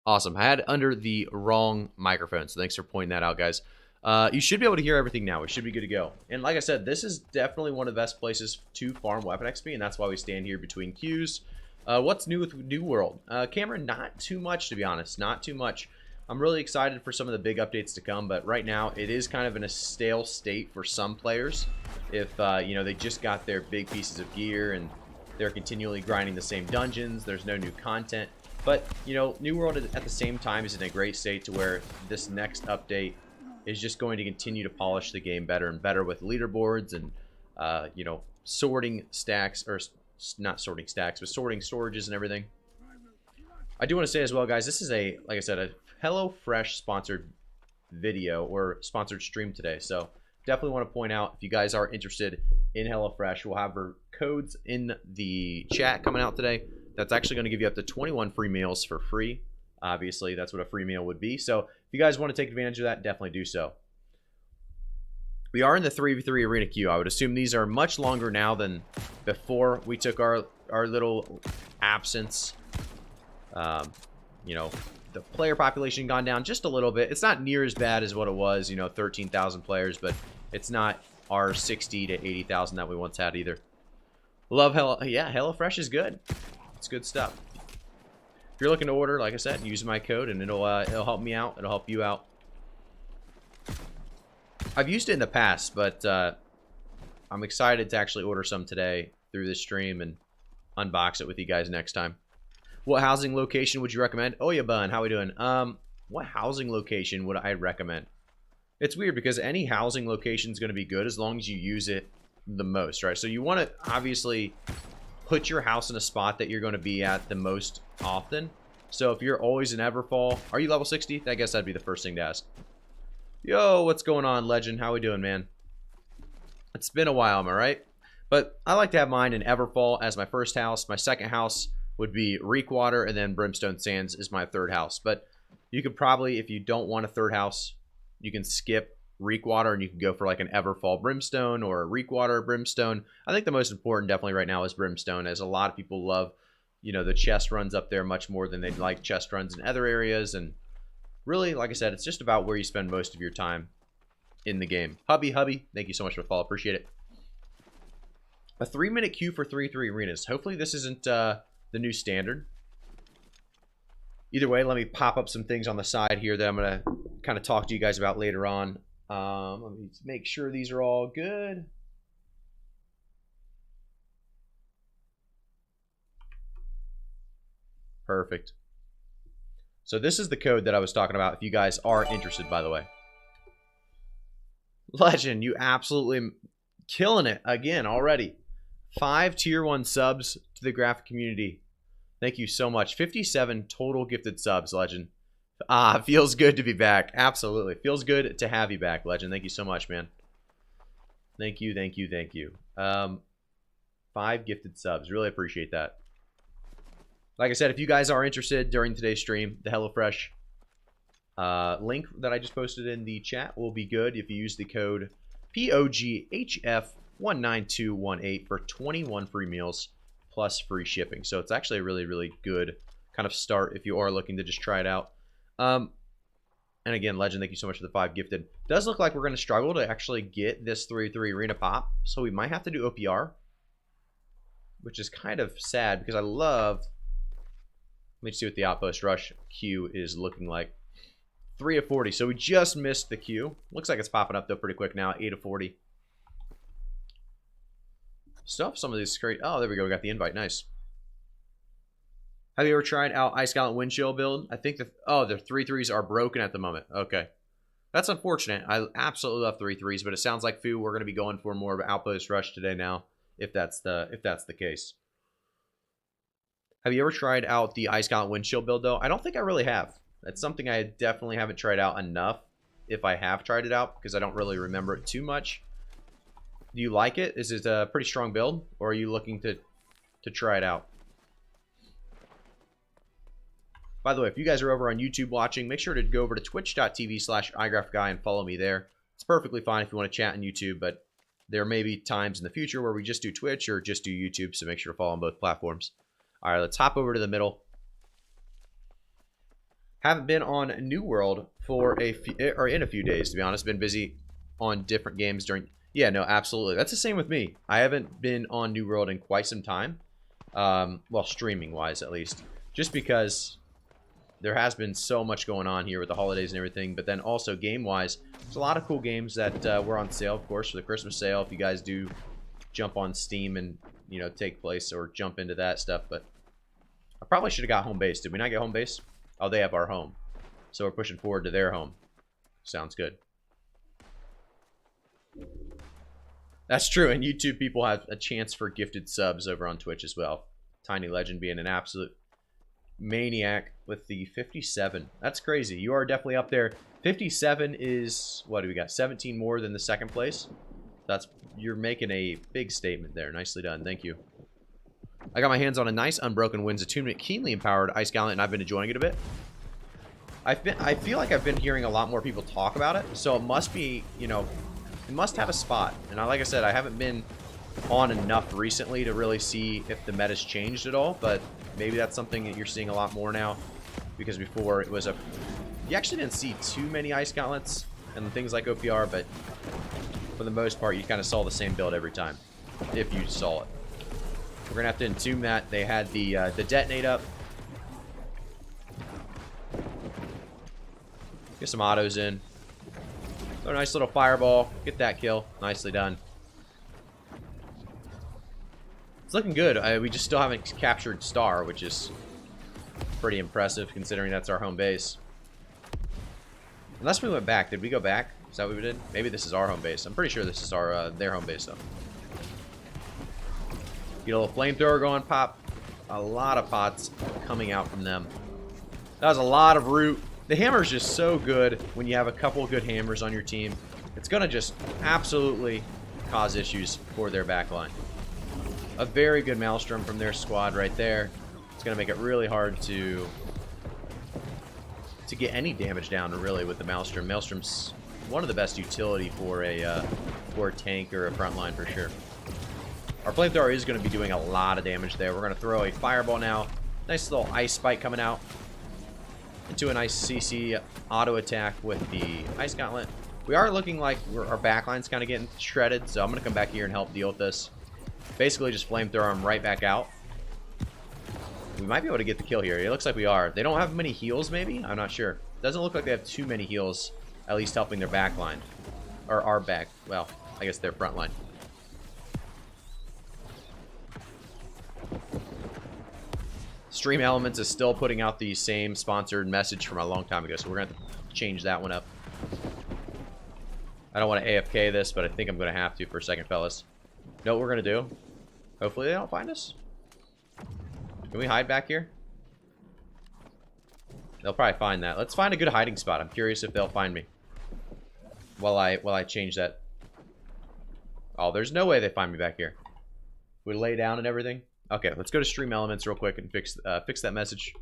Awesome. I had under the wrong microphone, so thanks for pointing that out, guys. You should be able to hear everything now. We should be good to go. And like I said, this is definitely one of the best places to farm weapon XP, and that's why we stand here between queues. What's new with New World? Cameron, not too much, to be honest. Not too much. I'm really excited for some of the big updates to come, but right now it is kind of in a stale state for some players. If, you know, they just got their big pieces of gear and they're continually grinding the same dungeons, there's no new content. But, you know, New World at the same time is in a great state to where this next update is just going to continue to polish the game better and better with leaderboards and, you know, sorting stacks, or not sorting stacks, but sorting storages and everything. I do want to say as well, guys, this is a, like I said, a HelloFresh sponsored video or sponsored stream today. So definitely want to point out, if you guys are interested in HelloFresh, we'll have our codes in the chat coming out today. That's actually going to give you up to 21 free meals for free. Obviously, that's what a free meal would be. So if you guys want to take advantage of that, definitely do so. We are in the 3v3 arena queue. I would assume these are much longer now than before we took our little absence. You know, the player population gone down just a little bit. It's not near as bad as what it was, you know, 13,000 players, but it's not our 60 to 80,000 that we once had either. Love HelloFresh is good. It's good stuff. If you're looking to order, like I said, use my code and it'll help me out. It'll help you out. I've used it in the past, but I'm excited to actually order some today through this stream and unbox it with you guys next time. What housing location would you recommend? Oh yeah, Bun, how we doing? What housing location would I recommend? It's weird because any housing location is going to be good as long as you use it the most, right? So you want to obviously put your house in a spot that you're going to be at the most often. So if you're always in Everfall, are you level 60? I guess that'd be the first thing to ask. Yo, what's going on, Legend? How we doing, man? It's been a while, am I right? But I like to have mine in Everfall as my first house. My second house would be Reekwater, and then Brimstone Sands is my third house. But you could probably, if you don't want a third house, you can skip Reekwater and you can go for like an Everfall Brimstone or a Reekwater Brimstone. I think the most important definitely right now is Brimstone, as a lot of people love, you know, the chest runs up there much more than they'd like chest runs in other areas. And really, like I said, it's just about where you spend most of your time in the game. Hubby, thank you so much for the follow. Appreciate it. A 3-minute queue for 3-3 arenas. Hopefully this isn't the new standard. Either way, let me pop up some things on the side here that I'm going to kind of talk to you guys about later on. Let me make sure these are all good. Perfect. So this is the code that I was talking about if you guys are interested, by the way. Legend, you absolutely killing it again already. 5 tier 1 subs to the graphic community. Thank you so much. 57 total gifted subs, Legend. Feels good to be back. Absolutely. Feels good to have you back, Legend. Thank you so much, man. Thank you, thank you, thank you. 5 gifted subs. Really appreciate that. Like I said, if you guys are interested during today's stream, the HelloFresh link that I just posted in the chat will be good if you use the code POGHF19218 for 21 free meals plus free shipping. So it's actually a really, really good kind of start if you are looking to just try it out. And again, Legend, thank you so much for the 5 gifted. Does look like we're going to struggle to actually get this 3-3 arena pop, so we might have to do OPR, which is kind of sad because I love... Let me see what the outpost rush queue is looking like. 3 of 40, so we just missed the queue. Looks like it's popping up though pretty quick now. 8 of 40. Stuff. Some of these great. Oh, there we go. We got the invite. Nice. Have you ever tried out Ice Gallant Windshield build? I think the 3-3s are broken at the moment. Okay, that's unfortunate. I absolutely love 3-3s, but it sounds like Foo, we're going to be going for more of an outpost rush today now, if that's the case. Have you ever tried out the Ice Gallant Windshield build, though? I don't think I really have. That's something I definitely haven't tried out enough, if I have tried it out, because I don't really remember it too much. Do you like it? Is it a pretty strong build, or are you looking to try it out? By the way, if you guys are over on YouTube watching, make sure to go over to twitch.tv/igraphici and follow me there. It's perfectly fine if you want to chat on YouTube, but there may be times in the future where we just do Twitch or just do YouTube, so make sure to follow on both platforms. All right, let's hop over to the middle. Haven't been on New World for in a few days, to be honest. Been busy on different games during. Yeah, no, absolutely. That's the same with me. I haven't been on New World in quite some time. Well, streaming wise, at least, just because there has been so much going on here with the holidays and everything. But then also game wise, there's a lot of cool games that were on sale, of course, for the Christmas sale. If you guys do jump on Steam and take place or jump into that stuff, but I probably should have got home base. Did we not get home base? Oh, they have our home. So we're pushing forward to their home. Sounds good. That's true. And YouTube people have a chance for gifted subs over on Twitch as well. Tiny Legend being an absolute maniac with the 57. That's crazy. You are definitely up there. 57 is, what do we got? 17 more than the second place. You're making a big statement there. Nicely done. Thank you. I got my hands on a nice Unbroken Winds attunement, keenly empowered Ice Gallant, and I've been enjoying it a bit. I feel like I've been hearing a lot more people talk about it, so it must be, it must have a spot. And like I said, I haven't been on enough recently to really see if the meta's changed at all, but maybe that's something that you're seeing a lot more now, because before it was you actually didn't see too many Ice Gauntlets and things like OPR, but for the most part, you kind of saw the same build every time, if you saw it. We're going to have to entomb that. They had the detonate up. Get some autos in. So nice little fireball. Get that kill. Nicely done. It's looking good. We just still haven't captured Star, which is pretty impressive considering that's our home base. Unless we went back. Did we go back? Is that what we did? Maybe this is our home base. I'm pretty sure this is their home base, though. Get a little flamethrower going, pop. A lot of pots coming out from them. That was a lot of root. The hammer is just so good when you have a couple good hammers on your team. It's going to just absolutely cause issues for their backline. A very good Maelstrom from their squad right there. It's going to make it really hard to get any damage down, really, with the Maelstrom. Maelstrom's one of the best utility for a tank or a frontline for sure. Our flamethrower is going to be doing a lot of damage there. We're going to throw a fireball now. Nice little ice spike coming out into a nice CC auto attack with the Ice Gauntlet. We are looking like our backline's kind of getting shredded, so I'm going to come back here and help deal with this. Basically just flamethrower them right back out. We might be able to get the kill here. It looks like we are. They don't have many heals, maybe? I'm not sure. Doesn't look like they have too many heals, at least helping their backline. Or our back, well, I guess their front line. Stream Elements is still putting out the same sponsored message from a long time ago, so we're going to have to change that one up. I don't want to AFK this, but I think I'm going to have to for a second, fellas. Know what we're going to do? Hopefully they don't find us. Can we hide back here? They'll probably find that. Let's find a good hiding spot. I'm curious if they'll find me while I change that. Oh, there's no way they find me back here. We lay down and everything. Okay, let's go to Stream Elements real quick and fix that message.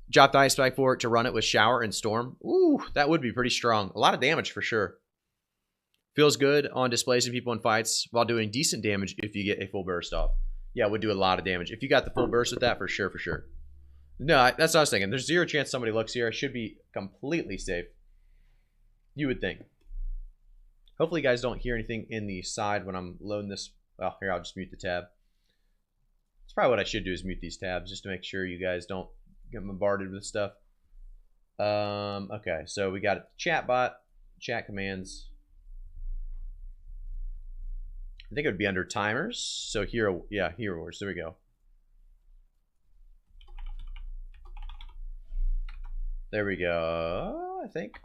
Drop the ice spike for it to run it with Shower and Storm. Ooh, that would be pretty strong. A lot of damage for sure. Feels good on displacing people in fights while doing decent damage if you get a full burst off. Yeah, it would do a lot of damage. If you got the full burst with that, for sure, for sure. No, that's what I was thinking. There's zero chance somebody looks here. I should be completely safe. You would think. Hopefully you guys don't hear anything in the side when I'm loading this. Well, here, I'll just mute the tab. That's probably what I should do, is mute these tabs just to make sure you guys don't get bombarded with stuff. Okay, so we got chat bot, chat commands. I think it would be under timers. So hero, yeah, hero wars. There we go. There we go. I think.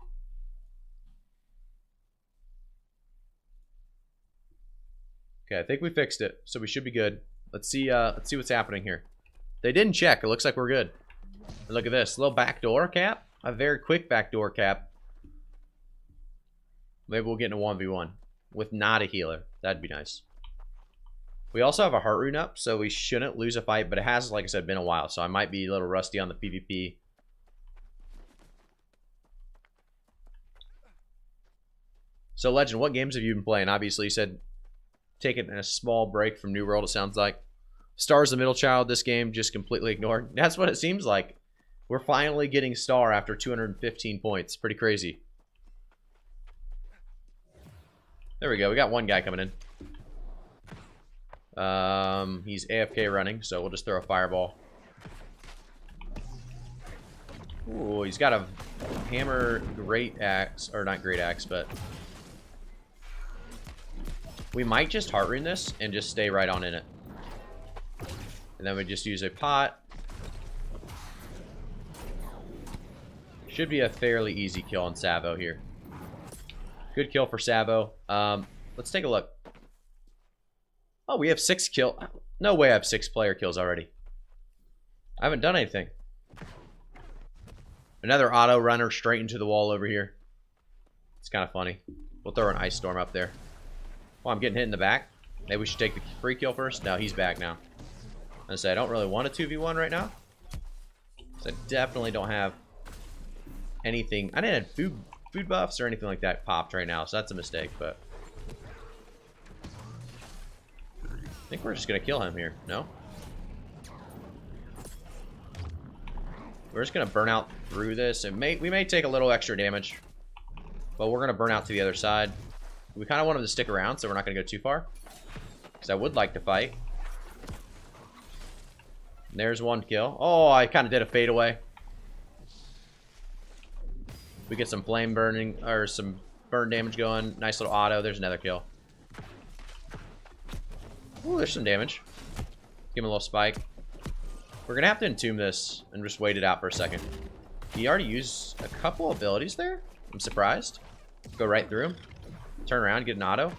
Okay, I think we fixed it, so we should be good. Let's see what's happening here. They didn't check. It looks like we're good. And look at this little backdoor cap. A very quick backdoor cap. Maybe we'll get in a 1v1 with not a healer. That'd be nice. We also have a heart rune up, so we shouldn't lose a fight, but it has, like I said, been a while, so I might be a little rusty on the PvP. So, Legend, what games have you been playing? Obviously, you said taking a small break from New World, it sounds like. Star's the middle child, this game just completely ignored. That's what it seems like. We're finally getting star after 215 points. Pretty crazy. There we go. We got one guy coming in. He's AFK running, so we'll just throw a fireball. Ooh, he's got a hammer great axe, or not great axe, but we might just heart rune this and just stay right on in it. And then we just use a pot. Should be a fairly easy kill on Savo here. Good kill for Savo. Let's take a look. Oh, we have 6 kill. No way I have 6 player kills already. I haven't done anything. Another auto runner straight into the wall over here. It's kind of funny. We'll throw an ice storm up there. Oh, I'm getting hit in the back. Maybe we should take the free kill first. No, he's back now. I say I don't really want a 2v1 right now. So I definitely don't have anything. I didn't have food buffs or anything like that popped right now, so that's a mistake, but I think we're just gonna kill him here. No? We're just gonna burn out through this. We may take a little extra damage, but we're gonna burn out to the other side. We kind of want him to stick around, so we're not gonna go too far, because I would like to fight. And there's one kill. Oh, I kind of did a fade away. We get some flame burning, or some burn damage going. Nice little auto. There's another kill. Ooh, there's some damage. Give him a little spike. We're going to have to entomb this and just wait it out for a second. He already used a couple abilities there. I'm surprised. Go right through him. Turn around, get an auto.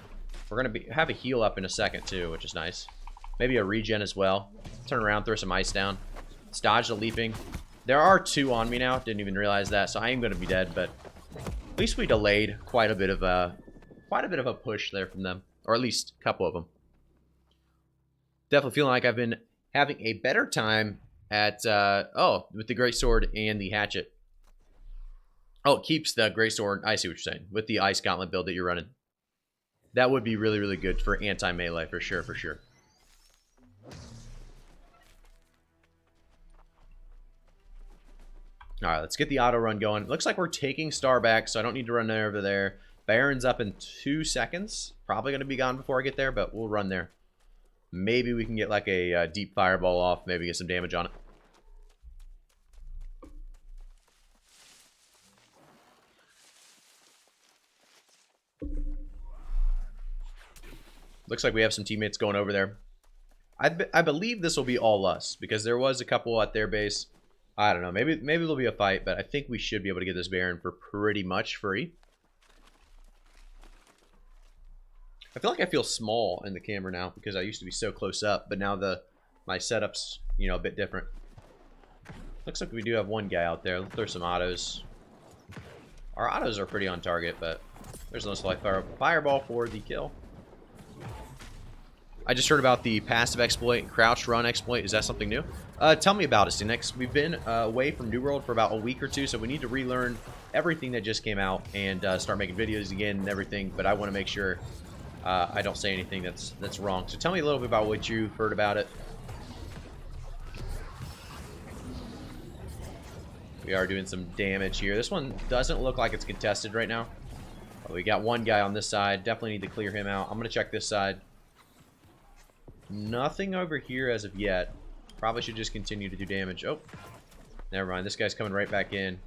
We're going to have a heal up in a second too, which is nice. Maybe a regen as well. Turn around, throw some ice down. Let's dodge the leaping. There are 2 on me now. Didn't even realize that, so I am going to be dead. But at least we delayed quite a bit of a push there from them, or at least a couple of them. Definitely feeling like I've been having a better time at with the greatsword and the hatchet. Oh, it keeps the greatsword. I see what you're saying, with the ice gauntlet build that you're running. That would be really, really good for anti-melee for sure, for sure. All right, let's get the auto run going. Looks like we're taking star back, so I don't need to run over there. Baron's up in 2 seconds. Probably going to be gone before I get there, but we'll run there. Maybe we can get like a deep fireball off. Maybe get some damage on it. Looks like we have some teammates going over there. I believe this will be all us, because there was a couple at their base. I don't know. Maybe there'll be a fight, but I think we should be able to get this Baron for pretty much free. I feel like I feel small in the camera now because I used to be so close up, but now my setup's, you know, a bit different. Looks like we do have one guy out there. Let's throw some autos. Our autos are pretty on target, but there's no slight fireball for the kill. I just heard about the passive exploit, crouch run exploit. Is that something new? Tell me about it, Cynics. We've been away from New World for about a week or two, so we need to relearn everything that just came out and start making videos again and everything. But I want to make sure I don't say anything that's wrong. So tell me a little bit about what you've heard about it. We are doing some damage here. This one doesn't look like it's contested right now. We got one guy on this side. Definitely need to clear him out. I'm going to check this side. Nothing over here as of yet. Probably should just continue to do damage. Oh, never mind. This guy's coming right back in.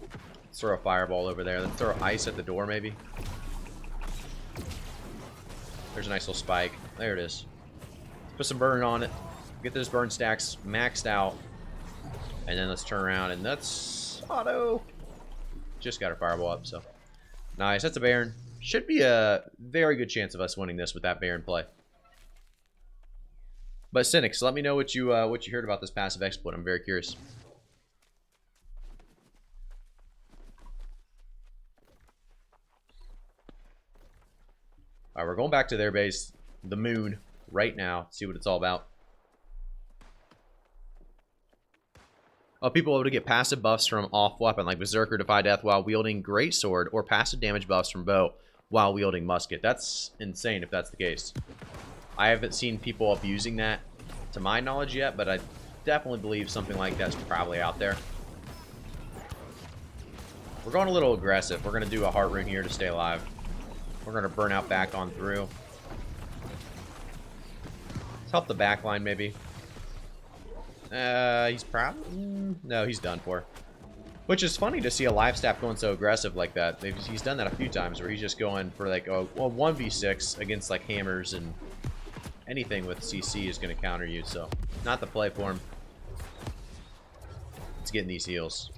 Let's throw a fireball over there. Let's throw ice at the door, maybe. There's a nice little spike. There it is. Let's put some burn on it. Get those burn stacks maxed out. And then let's turn around and that's auto. Just got our fireball up, so. Nice. That's a Baron. Should be a very good chance of us winning this with that Baron play. But Cynics, let me know what you heard about this passive exploit. I'm very curious. All right, we're going back to their base, the moon, right now. See what it's all about. Oh, people able to get passive buffs from off weapon like Berserker, Defy Death while wielding Greatsword, or passive damage buffs from bow while wielding musket. That's insane if that's the case. I haven't seen people abusing that to my knowledge yet, but definitely believe something like that's probably out there. We're going a little aggressive. We're going to do a heart rune here to stay alive. We're going to burn out back on through. Let's help the back line, maybe. He's probably... No, he's done for. Which is funny to see a live staff going so aggressive like that. He's done that a few times where he's just going for like a 1v6 against like hammers, and anything with CC is going to counter you. So, not the play for him. Let's get in these heals.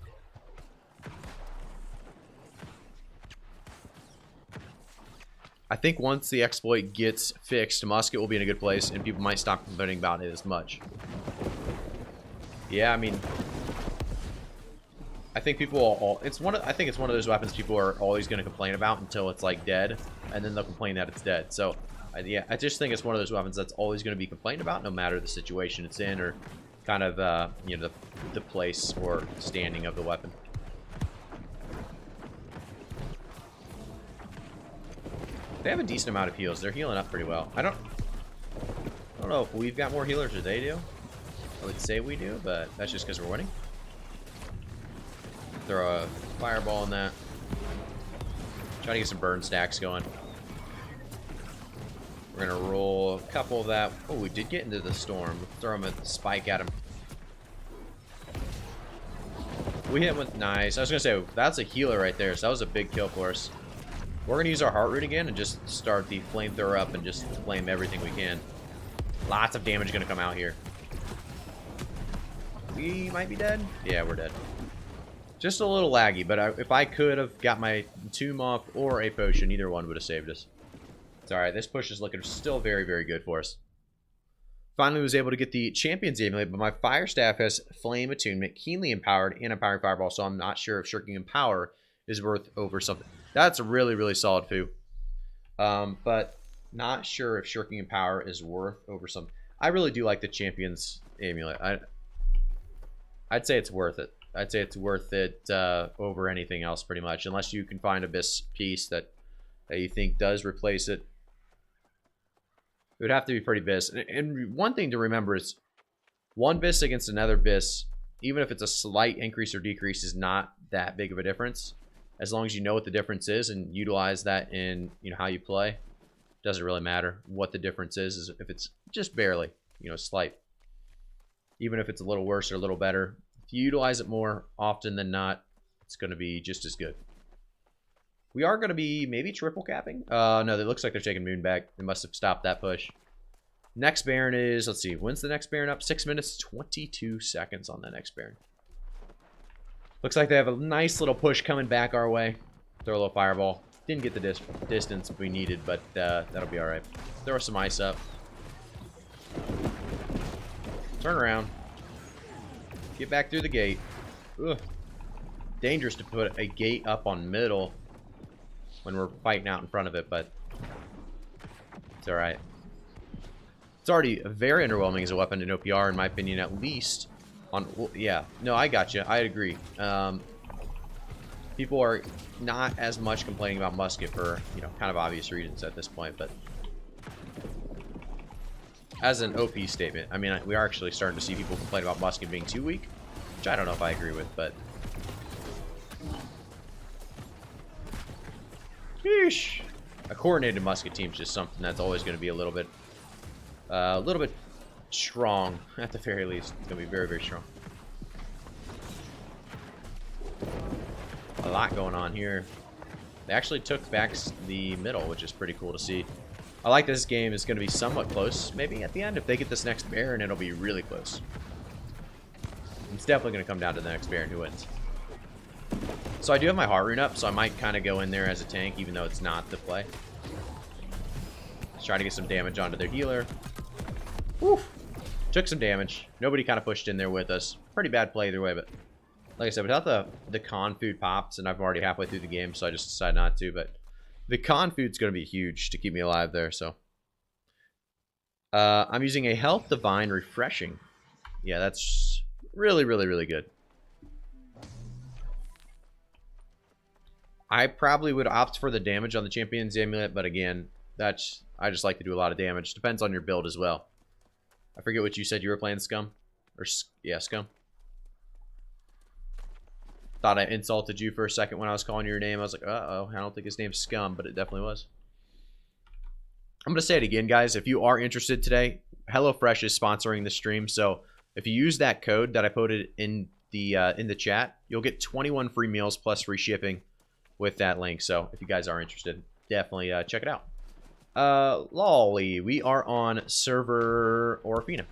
I think once the exploit gets fixed, Musket will be in a good place, and people might stop complaining about it as much. Yeah, I mean, I think people all I think it's one of those weapons people are always going to complain about until it's like dead, and then they'll complain that it's dead. So, yeah, I just think it's one of those weapons that's always going to be complained about, no matter the situation it's in or kind of you know, the place or standing of the weapon. They have a decent amount of heals. They're healing up pretty well. I don't know if we've got more healers or they do. I would say we do, but that's just because we're winning. Throw a fireball in that. Try to get some burn stacks going. We're going to roll a couple of that. Oh, we did get into the storm. Throw him a spike at him. We hit him with... Nice. I was going to say, that's a healer right there, so that was a big kill for us. We're going to use our heart rune again and just start the flamethrower up and just flame everything we can. Lots of damage going to come out here. We might be dead. Yeah, we're dead. Just a little laggy, but if I could have got my tomb off or a potion, either one would have saved us. It's alright. This push is looking still very, very good for us. Finally was able to get the Champion's Amulet, but my Fire Staff has Flame Attunement, Keenly Empowered, and Empowering Fireball, so I'm not sure if Shirking Empower is worth over something. That's a really, really solid foo. But not sure if Shirking Empower is worth over something. I really do like the Champion's Amulet. I'd say it's worth it. I'd say it's worth it over anything else, pretty much. Unless you can find a Abyss piece that you think does replace it. It would have to be pretty Abyss. And one thing to remember is, one Abyss against another Abyss, even if it's a slight increase or decrease, is not that big of a difference. As long as you know what the difference is and utilize that in, you know, how you play, doesn't really matter what the difference is if it's just barely, you know, slight. Even if it's a little worse or a little better, if you utilize it more often than not, it's going to be just as good. We are going to be maybe triple capping. No, it looks like they're taking Moon back. They must have stopped that push. Next Baron is, let's see, when's the next Baron up? 6 minutes, 22 seconds on the next Baron. Looks like they have a nice little push coming back our way. Throw a little fireball. Didn't get the distance we needed, but that'll be all right. Throw some ice up. Turn around. Get back through the gate. Ugh. Dangerous to put a gate up on middle when we're fighting out in front of it, but it's all right. It's already very underwhelming as a weapon in OPR, in my opinion, at least. Well, yeah, no, I got you. I agree. People are not as much complaining about musket for, you know, kind of obvious reasons at this point, but as an OP statement, I mean, we are actually starting to see people complain about musket being too weak, which I don't know if I agree with, but sheesh. A coordinated musket team is just something that's always going to be a little bit strong, at the very least. It's going to be very, very strong. A lot going on here. They actually took back the middle, which is pretty cool to see. I like this game is going to be somewhat close. Maybe at the end, if they get this next Baron, it'll be really close. It's definitely going to come down to the next Baron who wins. So I do have my heart rune up, so I might kind of go in there as a tank, even though it's not the play. Let's try to get some damage onto their healer. Woof. Took some damage. Nobody kind of pushed in there with us. Pretty bad play either way, but like I said, without the con food pops, and I'm already halfway through the game, so I just decided not to, but the con food's going to be huge to keep me alive there, so. I'm using a Health Divine Refreshing. Yeah, that's really, really, really good. I probably would opt for the damage on the Champion's Amulet, but again, I just like to do a lot of damage. Depends on your build as well. I forget what you said you were playing, Scum. Or, yeah, scum. Thought I insulted you for a second when I was calling your name. I was like, uh-oh, I don't think his name's Scum, but it definitely was. I'm going to say it again, guys. If you are interested today, HelloFresh is sponsoring the stream. So if you use that code that I put in the chat, you'll get 21 free meals plus free shipping with that link. So if you guys are interested, definitely check it out. Lolly, we are on server Orfina.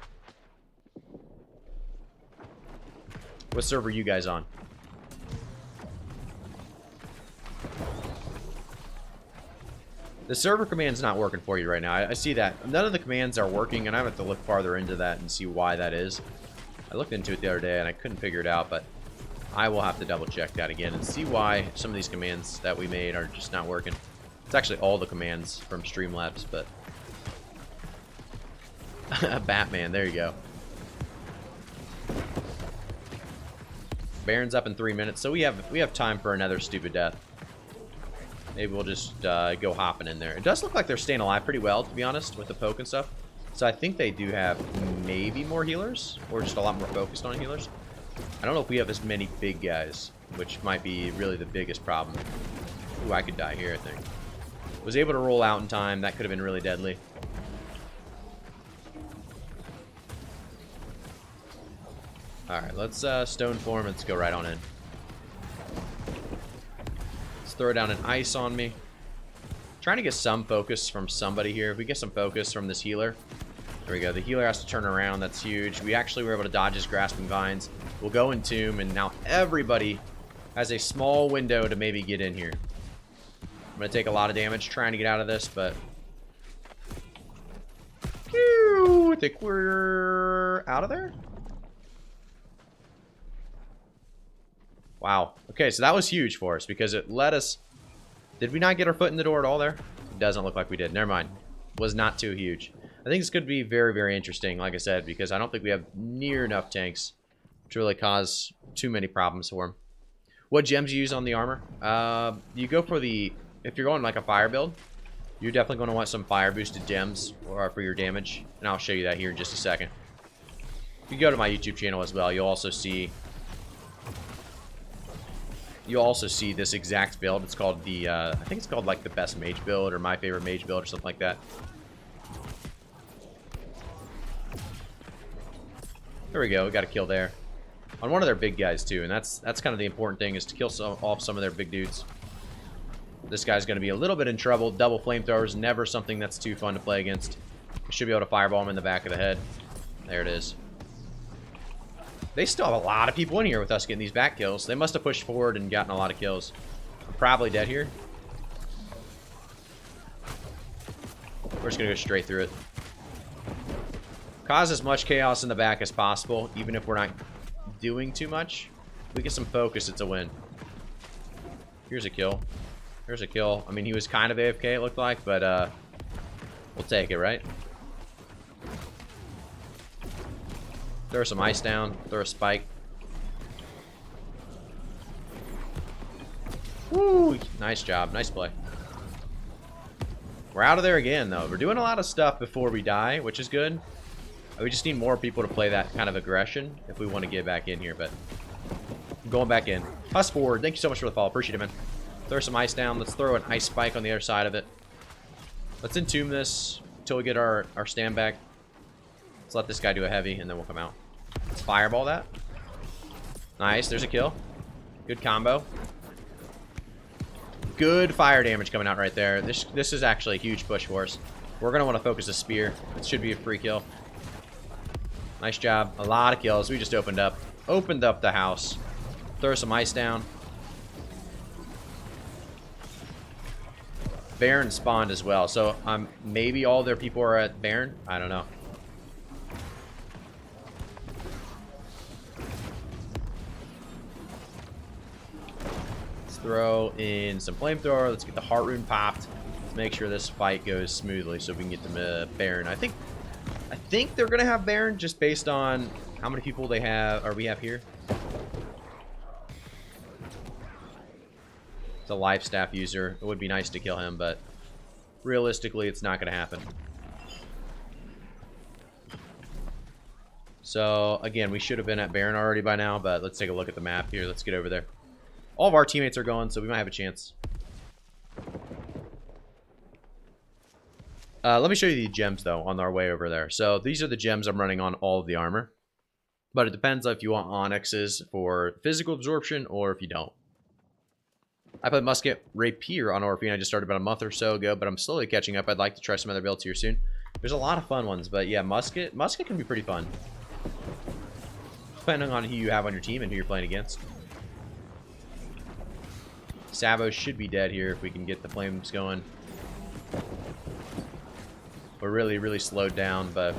What server are you guys on? The server command's not working for you right now. I see that. None of the commands are working, and I have to look farther into that and see why that is. I looked into it the other day, and I couldn't figure it out, but I will have to double check that again and see why some of these commands that we made are just not working. It's actually all the commands from Streamlabs, but... Batman, there you go. Baron's up in 3 minutes, so we have time for another stupid death. Maybe we'll just go hopping in there. It does look like they're staying alive pretty well, to be honest, with the poke and stuff. So I think they do have maybe more healers, or just a lot more focused on healers. I don't know if we have as many big guys, which might be really the biggest problem. Ooh, I could die here, I think. Was able to roll out in time. That could have been really deadly. Alright, let's stone form. Let's go right on in. Throw down an ice on me. Trying to get some focus from somebody here. If we get some focus from this healer. There we go. The healer has to turn around. That's huge. We actually were able to dodge his grasping vines. We'll go in tomb, and now everybody has a small window to maybe get in here. I'm going to take a lot of damage trying to get out of this, but... I think we're out of there. Wow. Okay, so that was huge for us because it let us... Did we not get our foot in the door at all there? It doesn't look like we did. Never mind. Was not too huge. I think this could be very, very interesting, like I said, because I don't think we have near enough tanks to really cause too many problems for them. What gems you use on the armor? You go for the... If you're going like a fire build, you're definitely going to want some fire boosted gems for your damage. And I'll show you that here in just a second. If you go to my YouTube channel as well, you'll also see this exact build. It's called the, I think it's called like the best mage build or my favorite mage build or something like that. There we go. We got a kill there on one of their big guys too, and that's kind of the important thing, is to kill off some of their big dudes. This guy's going to be a little bit in trouble. Double flamethrowers, never something that's too fun to play against. We should be able to fireball him in the back of the head. There it is. They still have a lot of people in here with us getting these back kills. They must have pushed forward and gotten a lot of kills. I'm probably dead here. We're just going to go straight through it. Cause as much chaos in the back as possible, even if we're not doing too much. If we get some focus, it's a win. Here's a kill. Here's a kill. I mean, he was kind of AFK, it looked like, but we'll take it, right? Throw some ice down. Throw a spike. Woo! Nice job. Nice play. We're out of there again, though. We're doing a lot of stuff before we die, which is good. We just need more people to play that kind of aggression if we want to get back in here, but I'm going back in. Us forward. Thank you so much for the follow. Appreciate it, man. Throw some ice down. Let's throw an ice spike on the other side of it. Let's entomb this until we get our stand back. Let's let this guy do a heavy, and then we'll come out. Let's fireball that. Nice. There's a kill. Good combo. Good fire damage coming out right there. This is actually a huge push for us. We're going to want to focus a spear. It should be a free kill. Nice job. A lot of kills. We just opened up the house. Throw some ice down. Baron spawned as well. So maybe all their people are at Baron. I don't know. Let's throw in some flamethrower. Let's get the heart rune popped. Let's make sure this fight goes smoothly so we can get the Baron. I think they're gonna have Baron just based on how many people they have, or we have here. It's a life staff user. It would be nice to kill him, but realistically, it's not gonna happen. So, again, we should have been at Baron already by now, but let's take a look at the map here. Let's get over there. All of our teammates are going, so we might have a chance. Let me show you the gems, though, on our way over there. So, these are the gems I'm running on all of the armor. But it depends if you want onyxes for physical absorption or if you don't. I put musket rapier on Orpheum. I just started about a month or so ago, but I'm slowly catching up. I'd like to try some other builds here soon. There's a lot of fun ones, but yeah, musket can be pretty fun. Depending on who you have on your team and who you're playing against. Sabo should be dead here if we can get the flames going. We're really, really slowed down, but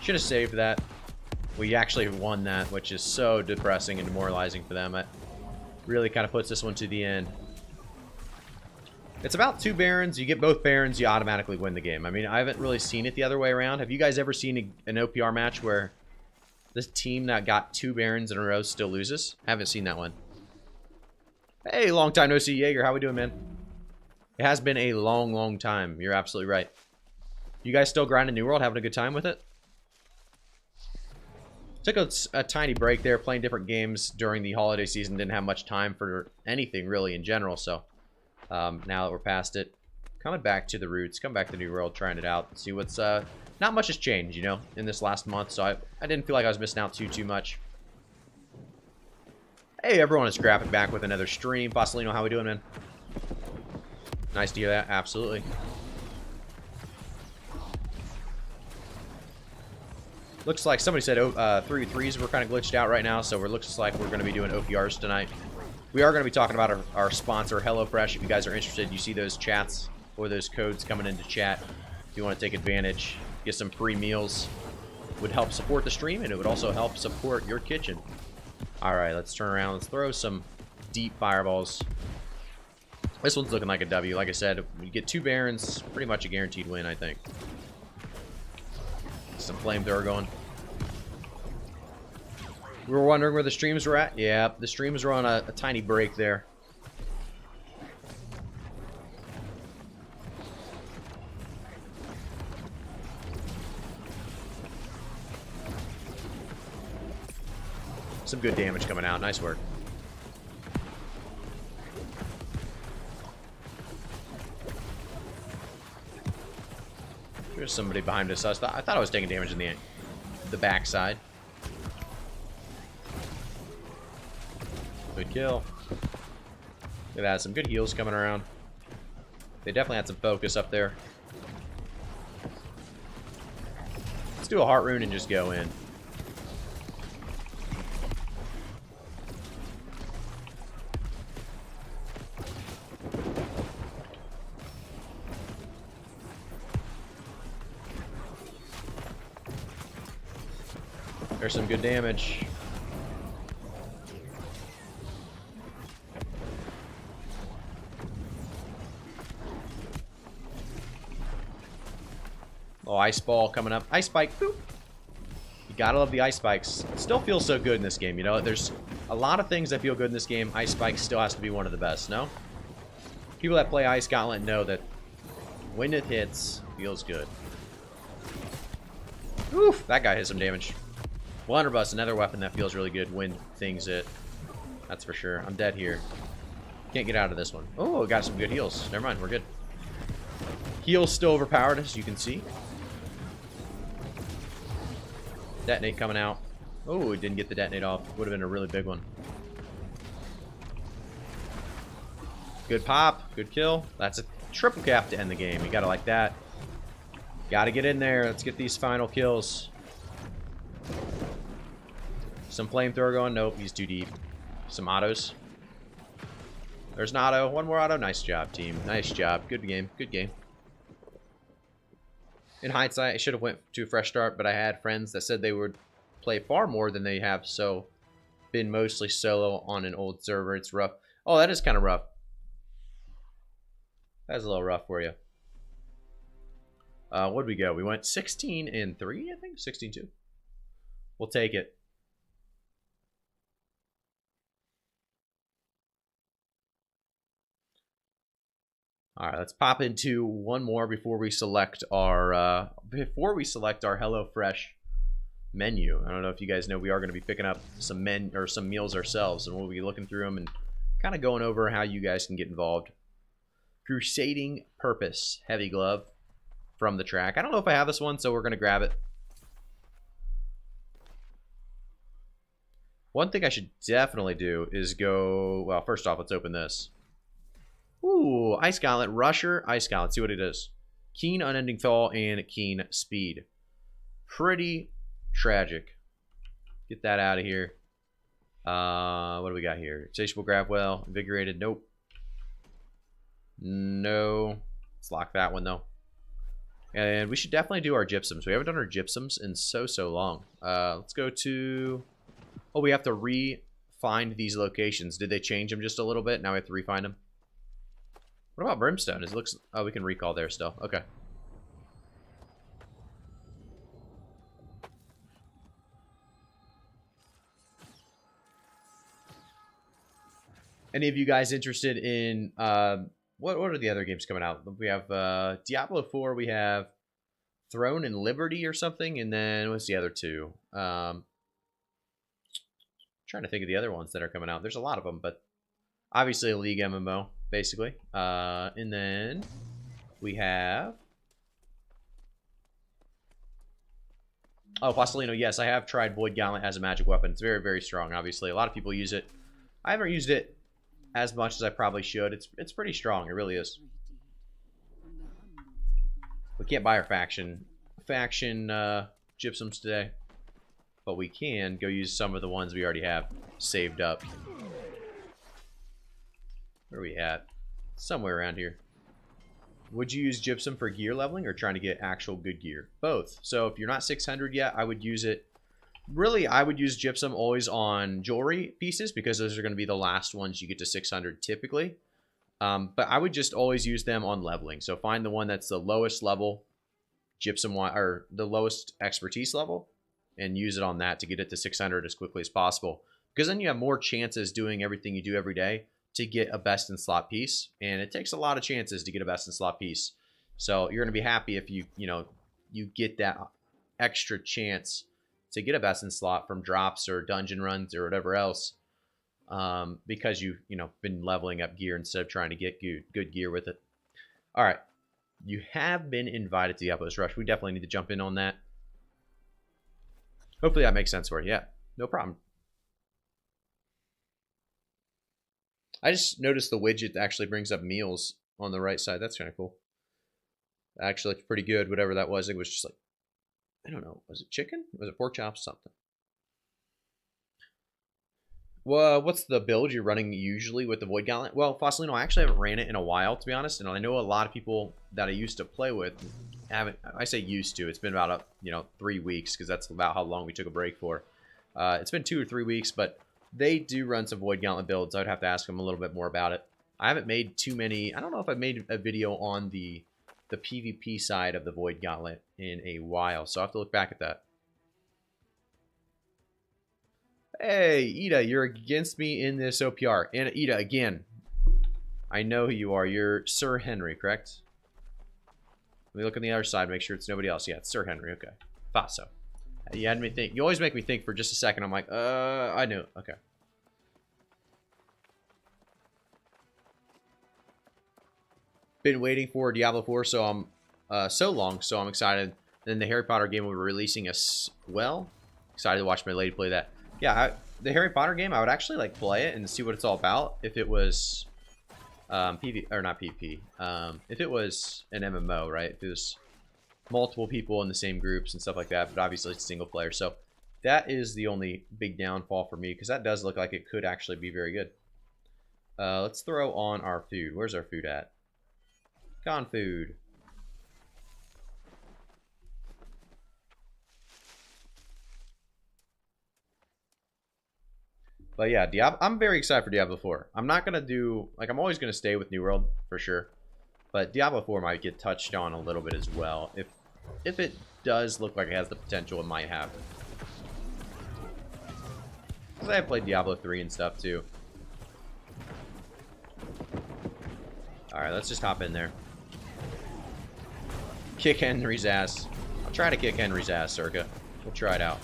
should have saved that. We actually won that, which is so depressing and demoralizing for them. It really kind of puts this one to the end. It's about 2 Barons. You get both Barons, you automatically win the game. I mean, I haven't really seen it the other way around. Have you guys ever seen an OPR match where this team that got 2 Barons in a row still loses? Haven't seen that one. Hey, long time no see, Jaeger. How we doing, man? It has been a long, long time. You're absolutely right. You guys still grinding New World, having a good time with it? Took a tiny break there, playing different games during the holiday season. Didn't have much time for anything, really, in general, so... now that we're past it, coming back to the roots, come back to New World, trying it out, see what's, not much has changed, you know, in this last month, so I didn't feel like I was missing out too much. Hey, everyone, it's Graphic back with another stream. Fossilino, how we doing, man? Nice to hear that, absolutely. Looks like somebody said 3-3s were kind of glitched out right now, so it looks like we're going to be doing OPRs tonight. We are going to be talking about our sponsor, HelloFresh. If you guys are interested, you see those chats or those codes coming into chat. If you want to take advantage, get some free meals. It would help support the stream, and it would also help support your kitchen. All right, let's turn around. Let's throw some deep fireballs. This one's looking like a W. Like I said, we get 2 Barons, pretty much a guaranteed win, I think. Some flamethrower going. We were wondering where the streams were at. Yeah, the streams were on a tiny break there. Some good damage coming out. Nice work. There's somebody behind us. I thought I was taking damage in the backside. Good kill. Look at that. Some good heals coming around. They definitely had some focus up there. Let's do a heart rune and just go in. There's some good damage. Oh, ice ball coming up. Ice spike. Boop. You gotta love the ice spikes. It still feels so good in this game, you know? There's a lot of things that feel good in this game. Ice spike still has to be one of the best, no? People that play Ice Gauntlet know that when it hits, feels good. Oof, that guy hit some damage. Blunderbuss, another weapon that feels really good when things hit. That's for sure. I'm dead here. Can't get out of this one. Oh, got some good heals. Never mind, we're good. Heals still overpowered, as you can see. Detonate coming out. Oh, it didn't get the detonate off. Would have been a really big one. Good pop. Good kill. That's a triple cap to end the game. You gotta like that. Gotta get in there. Let's get these final kills. Some flamethrower going. Nope, he's too deep. Some autos. There's an auto. One more auto. Nice job, team. Nice job. Good game. Good game. In hindsight, I should have went to a fresh start, but I had friends that said they would play far more than they have, so been mostly solo on an old server. It's rough. Oh, that is kind of rough. That's a little rough for you. What'd we go? We went 16-3, I think? 16-2. We'll take it. All right, let's pop into one more before we select our HelloFresh menu. I don't know if you guys know we are going to be picking up some meals ourselves, and we'll be looking through them and kind of going over how you guys can get involved. Crusading Purpose heavy glove from the track. I don't know if I have this one, so we're going to grab it. One thing I should definitely do is go, well, first off, let's open this. Ooh, Ice Gauntlet, Rusher, Ice Gauntlet. Let's see what it is. Keen Unending Fall and Keen Speed. Pretty tragic. Get that out of here. What do we got here? Insatiable Grabwell, Invigorated, nope. No. Let's lock that one, though. And we should definitely do our gypsums. We haven't done our gypsums in so long. Let's go to... Oh, we have to re-find these locations. Did they change them just a little bit? Now we have to re-find them. What about brimstone? It looks... Oh, we can recall there still. Okay. Any of you guys interested in... What are the other games coming out? We have Diablo 4. We have Throne and Liberty or something. And then what's the other two? Trying to think of the other ones that are coming out. There's a lot of them, but obviously a League MMO, basically. And then we have... Oh, Fossilino. Yes, I have tried Void Gauntlet as a magic weapon. It's very strong, obviously. A lot of people use it. I haven't used it as much as I probably should. It's pretty strong. It really is. We can't buy our faction gypsums today, but we can go use some of the ones we already have saved up. Where are we at? Somewhere around here. Would you use gypsum for gear leveling or trying to get actual good gear? Both. So if you're not 600 yet, I would use it. Really, I would use gypsum always on jewelry pieces because those are going to be the last ones you get to 600 typically. But I would just always use them on leveling. So find the one that's the lowest level gypsum, or the lowest expertise level, and use it on that to get it to 600 as quickly as possible. Because then you have more chances doing everything you do every day to get a best in slot piece. And it takes a lot of chances to get a best in slot piece. So you're going to be happy if you get that extra chance to get a best in slot from drops or dungeon runs or whatever else, because you've been leveling up gear instead of trying to get good gear with it. All right, you have been invited to the Outpost Rush. We definitely need to jump in on that. Hopefully that makes sense for you. Yeah, no problem. I just noticed the widget actually brings up meals on the right side. That's kind of cool. Actually looked pretty good, whatever that was. It was just like, I don't know. Was it chicken? Was it pork chops? Something. Well, what's the build you're running usually with the Void Gauntlet? Well, Fossilino, I actually haven't ran it in a while, to be honest. And I know a lot of people that I used to play with haven't. I say used to. It's been about 3 weeks, because that's about how long we took a break for. It's been 2 or 3 weeks, but they do run some Void Gauntlet builds. I'd have to ask them a little bit more about it. I haven't made too many. I don't know if I've made a video on the PvP side of the Void Gauntlet in a while, so I'll have to look back at that. Hey, Ida, you're against me in this OPR. And Ida, again, I know who you are. You're Sir Henry, correct? Let me look on the other side, make sure it's nobody else. Yeah, it's Sir Henry. Okay, thought so. You had me think. You always make me think for just a second. I'm like, I knew. Okay. Been waiting for Diablo 4 so long, so I'm excited. Then the Harry Potter game will be releasing as well. Excited to watch my lady play that. Yeah, the Harry Potter game, I would actually like play it and see what it's all about if it was PV or not PvP. If it was an MMO, right? If it was multiple people in the same groups and stuff like that, but obviously it's single player. So that is the only big downfall for me, because that does look like it could actually be very good. Let's throw on our food. Where's our food at? Gone food. But yeah, I'm very excited for Diablo 4. I'm not going to do, like, I'm always going to stay with New World for sure. But Diablo 4 might get touched on a little bit as well. If it does look like it has the potential, it might have. Because I have played Diablo 3 and stuff too. Alright, let's just hop in there. Kick Henry's ass. I'll try to kick Henry's ass, Circa. We'll try it out.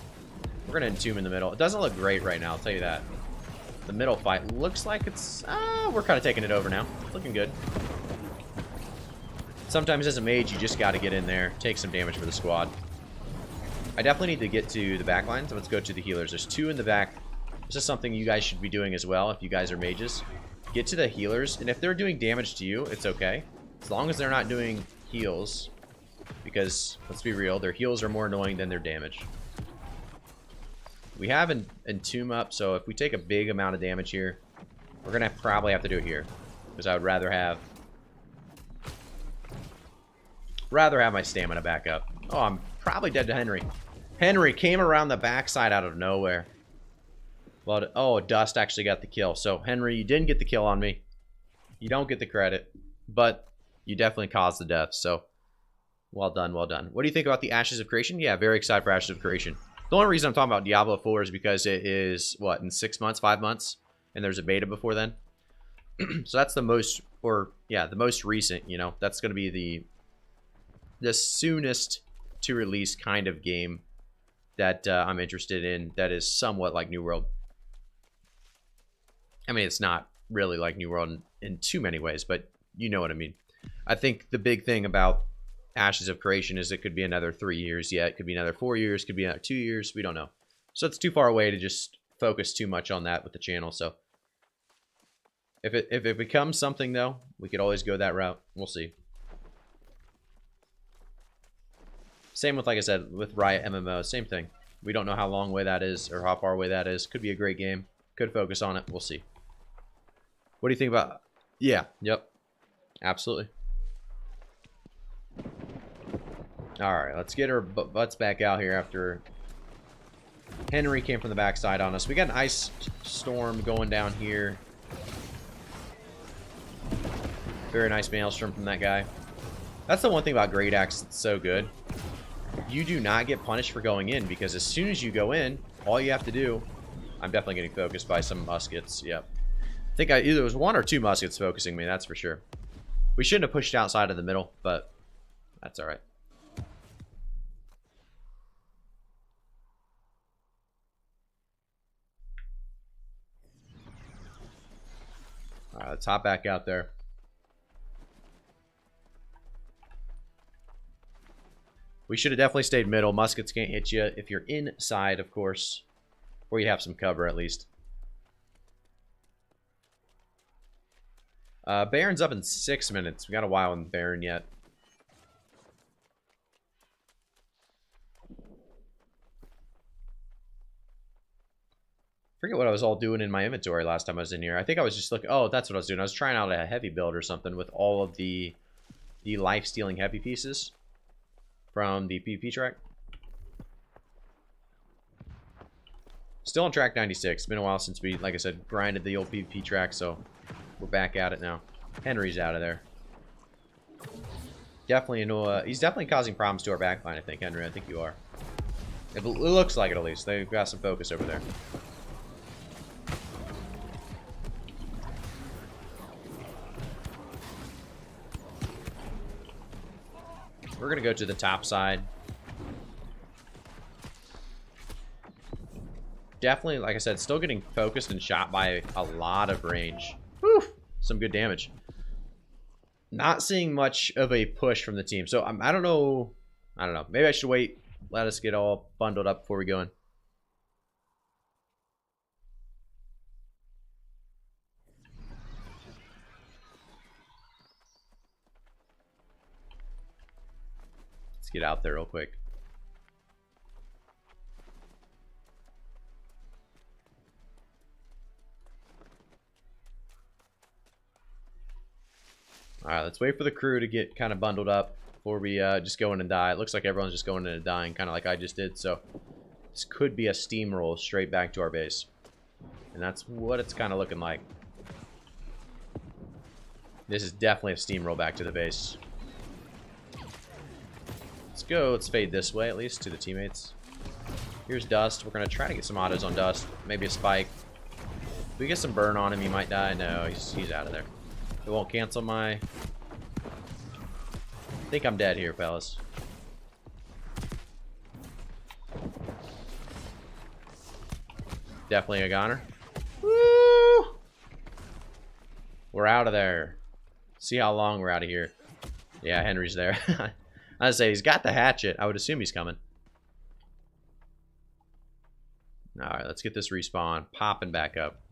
We're going to entomb in the middle. It doesn't look great right now, I'll tell you that. The middle fight looks like it's... we're kind of taking it over now. Looking good. Sometimes as a mage, you just got to get in there, take some damage for the squad. I definitely need to get to the back line, so let's go to the healers. There's 2 in the back. This is something you guys should be doing as well if you guys are mages. Get to the healers, and if they're doing damage to you, it's okay. As long as they're not doing heals, because, let's be real, their heals are more annoying than their damage. We have an entomb up, so if we take a big amount of damage here, we're going to probably have to do it here. Because I would rather have my stamina back up. Oh, I'm probably dead to Henry. Henry came around the backside out of nowhere. Well, oh, Dust actually got the kill. So, Henry, you didn't get the kill on me. You don't get the credit. But you definitely caused the death. So, well done, well done. What do you think about the Ashes of Creation? Yeah, very excited for Ashes of Creation. The only reason I'm talking about Diablo 4 is because it is, what, in 6 months, 5 months? And there's a beta before then. So that's the most, or, yeah, the most recent, you know. That's going to be the soonest to release kind of game that I'm interested in that is somewhat like New World. I mean, it's not really like New World in too many ways, but you know what I mean. I think the big thing about Ashes of Creation is it could be another 3 years yet. It could be another 4 years. Could be another 2 years. We don't know. So it's too far away to just focus too much on that with the channel. So if it becomes something, though, we could always go that route. We'll see. Same with, like I said, with Riot MMO. Same thing. We don't know how long away that is or how far away that is. Could be a great game. Could focus on it. We'll see. What do you think about... Yeah. Yep. Absolutely. Alright, let's get our butts back out here after Henry came from the backside on us. We got an ice storm going down here. Very nice maelstrom from that guy. That's the one thing about Great Axe that's so good. You do not get punished for going in, because as soon as you go in, all you have to do... I'm definitely getting focused by some muskets, yep. I think either it was 1 or 2 muskets focusing me, that's for sure. We shouldn't have pushed outside of the middle, but that's alright. Alright, let's hop back out there. We should have definitely stayed middle. Muskets can't hit you if you're inside, of course. Or you have some cover, at least. Baron's up in 6 minutes. We got a while in Baron yet. Forget what I was all doing in my inventory last time I was in here. I think I was just looking... Oh, that's what I was doing. I was trying out a heavy build or something with all of the life-stealing heavy pieces from the PvP track. Still on track 96. It's been a while since we, like I said, grinded the old PvP track, so we're back at it now. Henry's out of there. Definitely, he's definitely causing problems to our backline, I think, Henry. I think you are. It looks like it, at least. They've got some focus over there. We're going to go to the top side. Definitely, like I said, still getting focused and shot by a lot of range. Whew, some good damage. Not seeing much of a push from the team. So, I don't know. I don't know. Maybe I should wait. Let us get all bundled up before we go in. Let's get out there real quick. Alright, let's wait for the crew to get kind of bundled up before we just go in and die. It looks like everyone's just going in and dying, kind of like I just did. So this could be a steamroll straight back to our base. And that's what it's kind of looking like. This is definitely a steamroll back to the base. Let's go. Let's fade this way, at least, to the teammates. Here's Dust. We're going to try to get some autos on Dust. Maybe a spike. If we get some burn on him, he might die. No, he's out of there. It won't cancel my... I think I'm dead here, fellas. Definitely a goner. Woo! We're out of there. See how long we're out of here. Yeah, Henry's there. I would say he's got the hatchet. I would assume he's coming. Alright, let's get this respawn popping back up.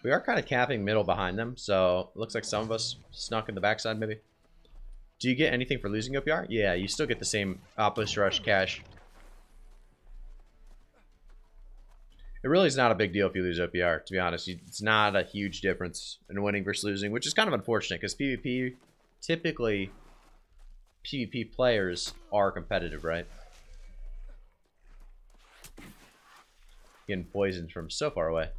We are kind of capping middle behind them, so it looks like some of us snuck in the backside maybe. Do you get anything for losing OPR? Yeah, you still get the same outpost rush cash. It really is not a big deal if you lose OPR, to be honest. It's not a huge difference in winning versus losing, which is kind of unfortunate because PvP, typically, PvP players are competitive, right? Getting poisoned from so far away.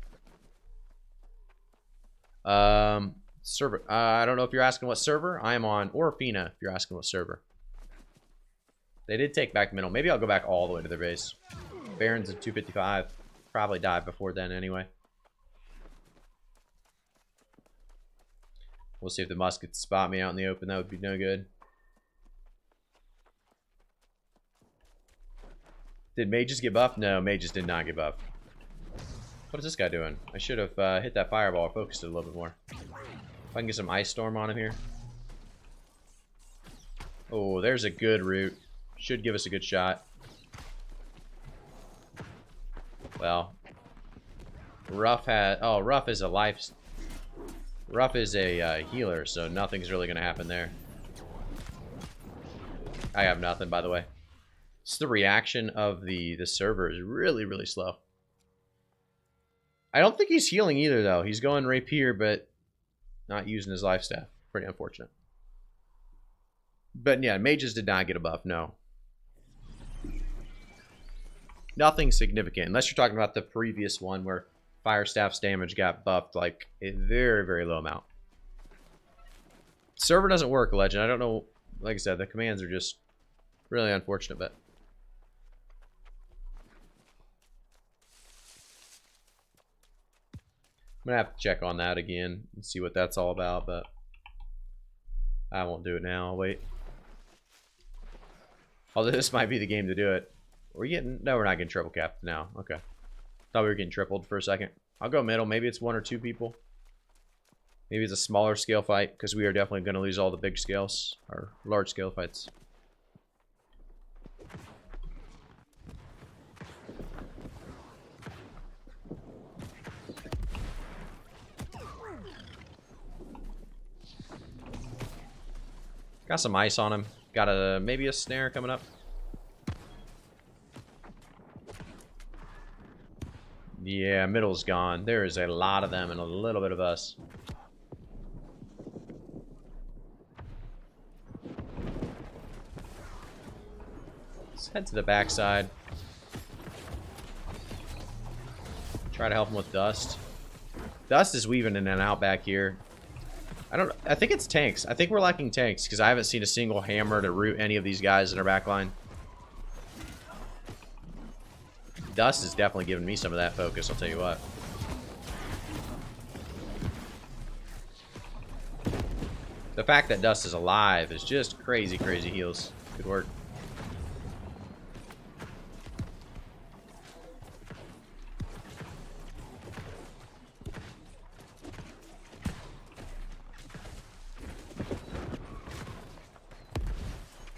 Server. I don't know if you're asking what server. I am on Orfina if you're asking what server. They did take back middle. Maybe I'll go back all the way to their base. Barons at 255. Probably die before then anyway. We'll see if the muskets spot me out in the open. That would be no good. Did mages get buffed? No, mages did not get buffed. What is this guy doing? I should have hit that fireball or focused it a little bit more. If I can get some ice storm on him here. Oh, there's a good route. Should give us a good shot. Well, Ruff is a life. Ruff is a healer, so nothing's really gonna happen there. I have nothing, by the way. It's the reaction of the server is really, really slow. I don't think he's healing either, though. He's going rapier, but not using his life staff. Pretty unfortunate. But yeah, mages did not get a buff, no. Nothing significant, unless you're talking about the previous one where fire staff's damage got buffed like a very, very low amount. Server doesn't work, Legend. I don't know. Like I said, the commands are just really unfortunate, but I'm gonna have to check on that again and see what that's all about, but I won't do it now. I'll wait. Although this might be the game to do it. We're getting... No, we're not getting triple capped now. Okay. Thought we were getting tripled for a second. I'll go middle. Maybe it's 1 or 2 people. Maybe it's a smaller scale fight, because we are definitely going to lose all the big scales, or large scale fights. Got some ice on him. Got maybe a snare coming up. Yeah, middle's gone. There is a lot of them and a little bit of us. Let's head to the backside. Try to help him with dust. Dust is weaving in and out back here. I think it's tanks. I think we're lacking tanks because I haven't seen a single hammer to root any of these guys in our back line. Dust is definitely giving me some of that focus, I'll tell you what. The fact that Dust is alive is just crazy, crazy heals. Good work.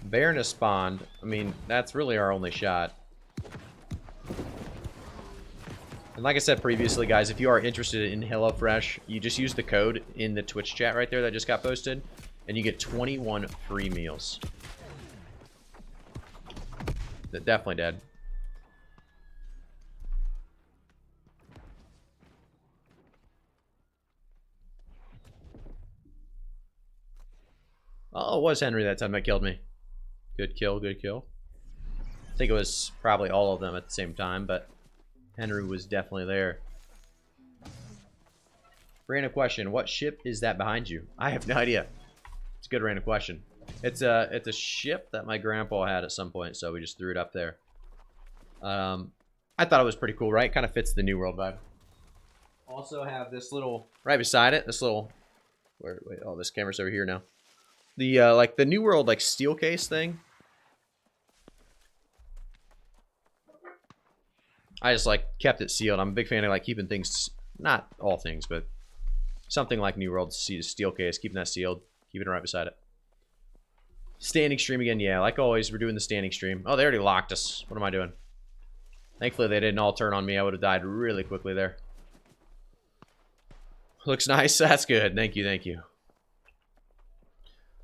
Baron has spawned. I mean, that's really our only shot. And like I said previously, guys, if you are interested in HelloFresh, you just use the code in the Twitch chat right there that just got posted, and you get 21 free meals. Definitely dead. Oh, it was Henry that time that killed me. Good kill, good kill. I think it was probably all of them at the same time, but Henry was definitely there. Random question. What ship is that behind you? I have no idea. It's a good random question. It's a ship that my grandpa had at some point, so we just threw it up there. I I thought it was pretty cool, right? Kind of fits the New World vibe. Also have this little, right beside it, this little, wait, oh, this camera's over here now. The, like, the New World, like, steel case thing. I just, like, kept it sealed. I'm a big fan of, like, keeping things, not all things, but something like New World steel case, keeping that sealed, keeping it right beside it. Standing stream again, yeah, like always, we're doing the standing stream. Oh, they already locked us. What am I doing? Thankfully, they didn't all turn on me. I would have died really quickly there. Looks nice. That's good. Thank you, thank you.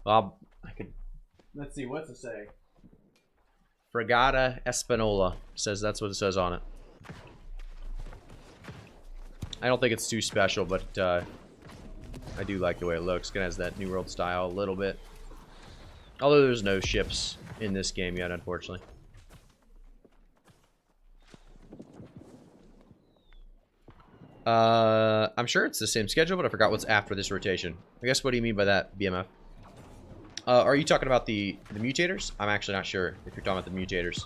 Well, I could... Let's see, what's it say? Fregata Espanola. Says that's what it says on it. I don't think it's too special, but I do like the way it looks. It has that New World style a little bit. Although there's no ships in this game yet, unfortunately. I'm sure it's the same schedule, but I forgot what's after this rotation. I guess, what do you mean by that, BMF? Are you talking about the mutators? I'm actually not sure if you're talking about the mutators.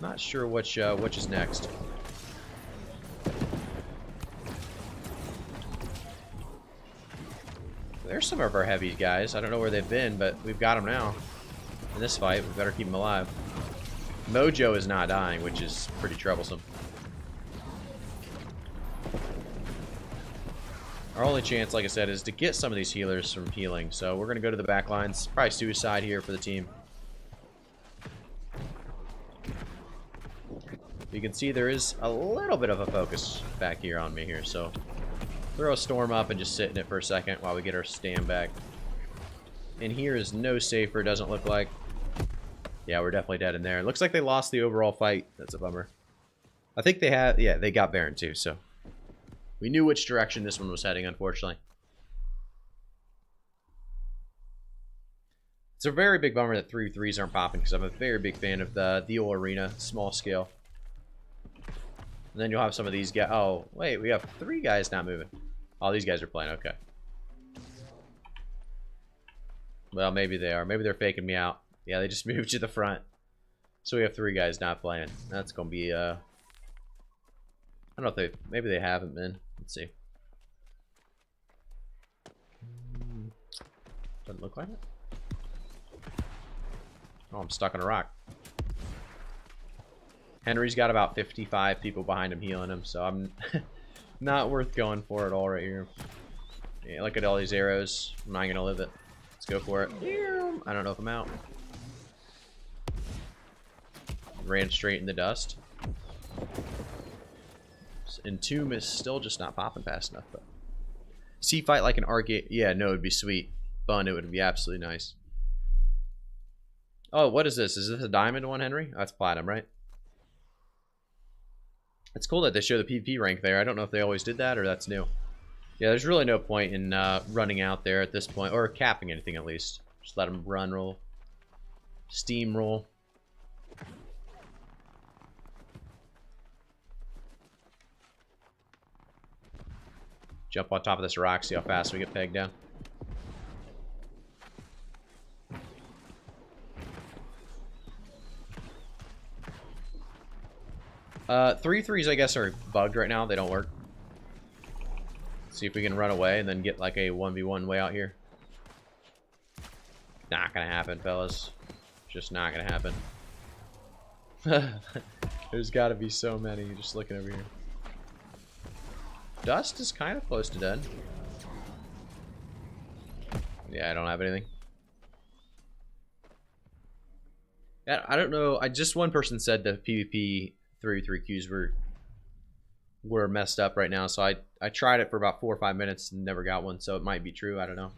Not sure which is next. There's some of our heavy guys. I don't know where they've been, but we've got them now. In this fight, we better keep them alive. Mojo is not dying, which is pretty troublesome. Our only chance, like I said, is to get some of these healers from healing. So we're going to go to the back lines. Probably suicide here for the team. You can see there is a little bit of a focus back here on me here, so... Throw a storm up and just sit in it for a second while we get our stand back. And here is no safer, doesn't look like. Yeah, we're definitely dead in there. It looks like they lost the overall fight. That's a bummer. I think they had... Yeah, they got Baron too, so... We knew which direction this one was heading, unfortunately. It's a very big bummer that 3-3s aren't popping, because I'm a very big fan of the old arena, small scale. And then you'll have some of these guys. Oh, wait, we have 3 guys not moving. Oh, these guys are playing, okay. Well, maybe they are. Maybe they're faking me out. Yeah, they just moved to the front. So we have 3 guys not playing. That's going to be, I don't know if they... Maybe they haven't been. Let's see. Doesn't look like it. Oh, I'm stuck on a rock. Henry's got about 55 people behind him healing him, so I'm not worth going for it all right here. Yeah, look at all these arrows. I'm not gonna live it. Let's go for it. I don't know if I'm out. Ran straight in the dust. Entomb is still just not popping fast enough, but sea fight like an arcade. Yeah, no, it'd be sweet. Fun, it would be absolutely nice. Oh, what is this? Is this a diamond one, Henry? Oh, that's platinum, right? It's cool that they show the PvP rank there. I don't know if they always did that or that's new. Yeah, there's really no point in running out there at this point, or capping anything at least. Just let them run roll. Steamroll. Jump on top of this rock, see how fast we get pegged down. Three threes, I guess, are bugged right now. They don't work. See if we can run away and then get like a 1v1 way out here. Not gonna happen, fellas. Just not gonna happen. There's gotta be so many. Just looking over here. Dust is kind of close to dead. Yeah, I don't have anything. Yeah, I don't know. Just one person said that PvP 3v3 queues were messed up right now, so I tried it for about 4 or 5 minutes and never got one, so it might be true. I don't know.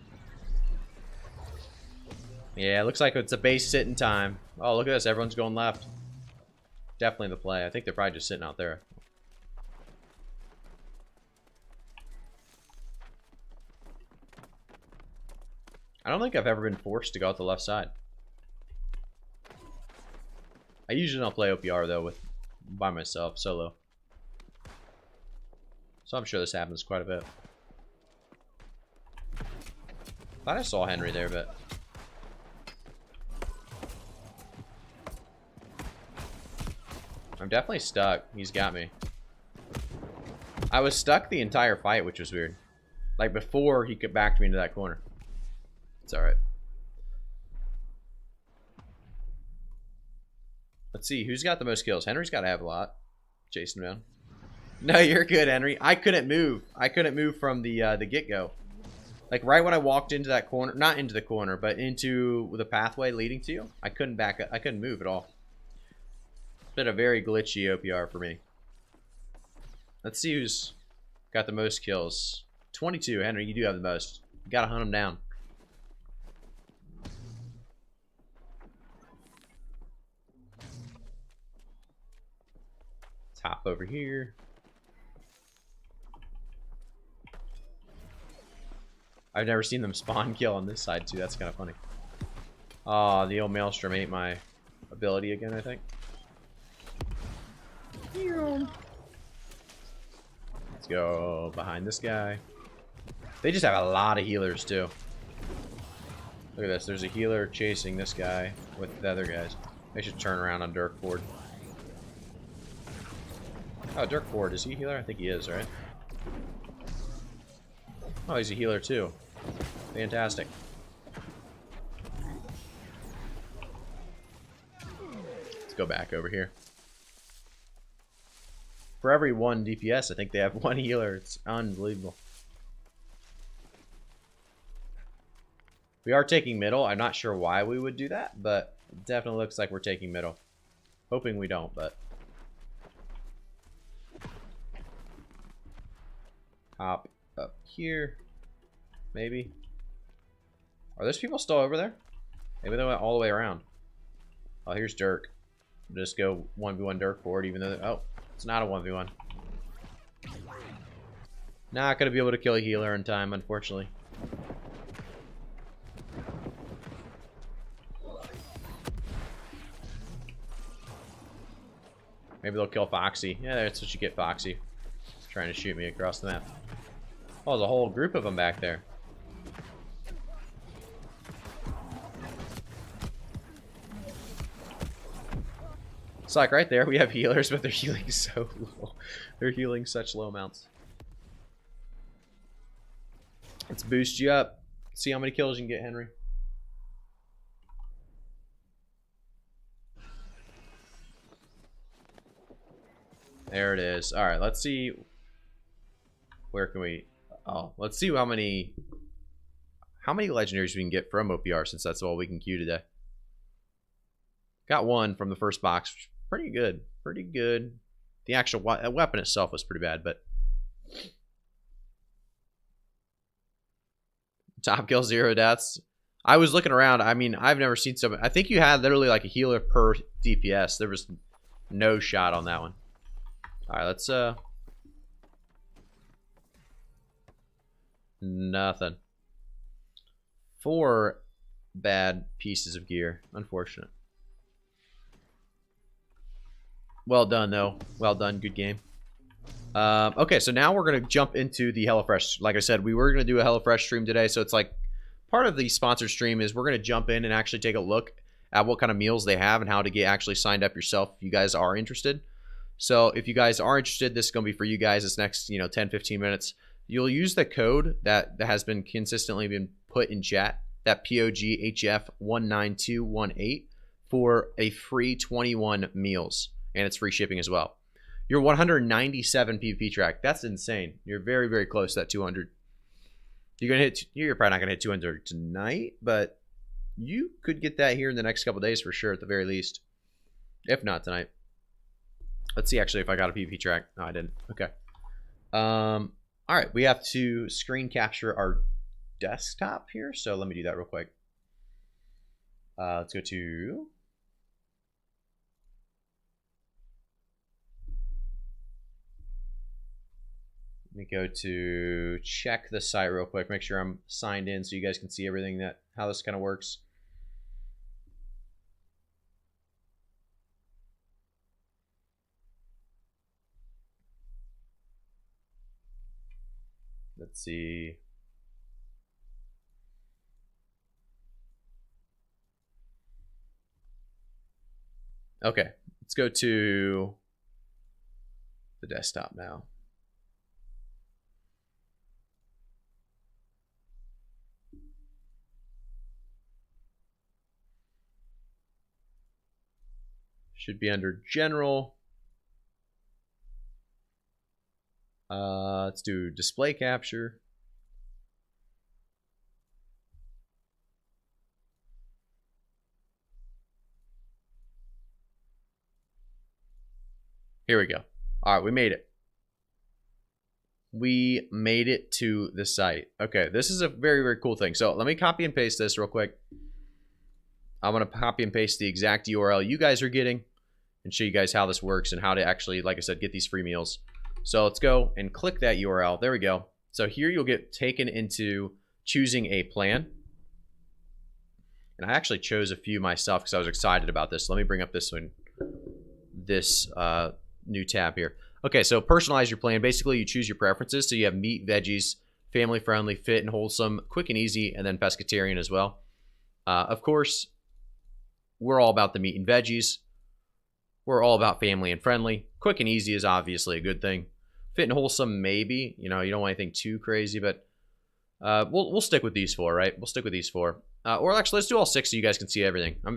Yeah, it looks like it's a base sitting time. Oh, look at this. Everyone's going left. Definitely the play. I think they're probably just sitting out there. I don't think I've ever been forced to go out the left side. I usually don't play OPR though by myself, solo. So I'm sure this happens quite a bit. Thought I saw Henry there, but I'm definitely stuck. He's got me. I was stuck the entire fight, which was weird. Like, before he could back me into that corner. It's alright. Let's see, who's got the most kills? Henry's got to have a lot. Chasing him down. No, you're good, Henry. I couldn't move. I couldn't move from the get-go. Like, right when I walked into that corner, not into the corner, but into the pathway leading to you, I couldn't back up. I couldn't move at all. It's been a very glitchy OPR for me. Let's see who's got the most kills. 22, Henry, you do have the most. You gotta hunt him down. Let's hop over here. I've never seen them spawn kill on this side, too. That's kind of funny. Oh, the old Maelstrom ate my ability again, I think. Let's go behind this guy. They just have a lot of healers, too. Look at this. There's a healer chasing this guy with the other guys. They should turn around on Dirk Ford. Oh, Dirk Ford. Is he a healer? I think he is, right? Oh, he's a healer, too. Fantastic. Let's go back over here. For every one DPS, I think they have one healer. It's unbelievable. We are taking middle. I'm not sure why we would do that, but it definitely looks like we're taking middle. Hoping we don't, but... Hop up here. Maybe. Are those people still over there? Maybe they went all the way around. Oh, here's Dirk. Just go 1v1 Dirk forward, even though... Oh, it's not a 1v1. Not gonna be able to kill a healer in time, unfortunately. Maybe they'll kill Foxy. Yeah, that's what you get, Foxy. Trying to shoot me across the map. Oh, there's a whole group of them back there. It's like right there, we have healers, but they're healing so low. They're healing such low amounts. Let's boost you up. See how many kills you can get, Henry. There it is. All right, let's see. Where can we... Oh, let's see how many legendaries we can get from OPR, since that's all we can queue today. Got one from the first box. Pretty good. Pretty good. The actual weapon itself was pretty bad, but... Top kill, 0 deaths. I was looking around. I mean, I've never seen so many. I think you had literally like a healer per DPS. There was no shot on that one. Alright, let's... Nothing. 4 bad pieces of gear. Unfortunate. Well done, though. Well done. Good game. Okay, so now we're going to jump into the HelloFresh. Like I said, we were going to do a HelloFresh stream today, so it's like part of the sponsored stream is we're going to jump in and actually take a look at what kind of meals they have and how to get actually signed up yourself if you guys are interested. So if you guys are interested, this is going to be for you guys this next, 10, 15 minutes. You'll use the code that has been consistently been put in chat, that POGHF19218, for a free 21 meals, and it's free shipping as well. You're 197 PvP track. That's insane. You're very, very close to that 200. You're probably not gonna hit 200 tonight, but you could get that here in the next couple days for sure, at the very least. If not tonight. Let's see actually if I got a PvP track. No, I didn't. Okay. All right, we have to screen capture our desktop here, so let me do that real quick. Let's go to... Let me go to check the site real quick, make sure I'm signed in so you guys can see everything how this kind of works. Let's see. Okay, let's go to the desktop now. Should be under general. Let's do display capture. Here we go. All right, we made it. We made it to the site. Okay, this is a very, very cool thing. So let me copy and paste this real quick. I'm going to copy and paste the exact URL you guys are getting and show you guys how this works and how to actually, like I said, get these free meals. So let's go and click that URL. There we go. So here you'll get taken into choosing a plan. And I actually chose a few myself because I was excited about this. Let me bring up this one, this new tab here. Okay, so personalize your plan. Basically, you choose your preferences. So you have meat, veggies, family friendly, fit and wholesome, quick and easy, and then pescatarian as well. Of course, we're all about the meat and veggies. We're all about family and friendly. Quick and easy is obviously a good thing. Fit and wholesome, maybe. You know, you don't want anything too crazy, but we'll stick with these four, right? We'll stick with these four. Or actually, let's do all six so you guys can see everything. I'm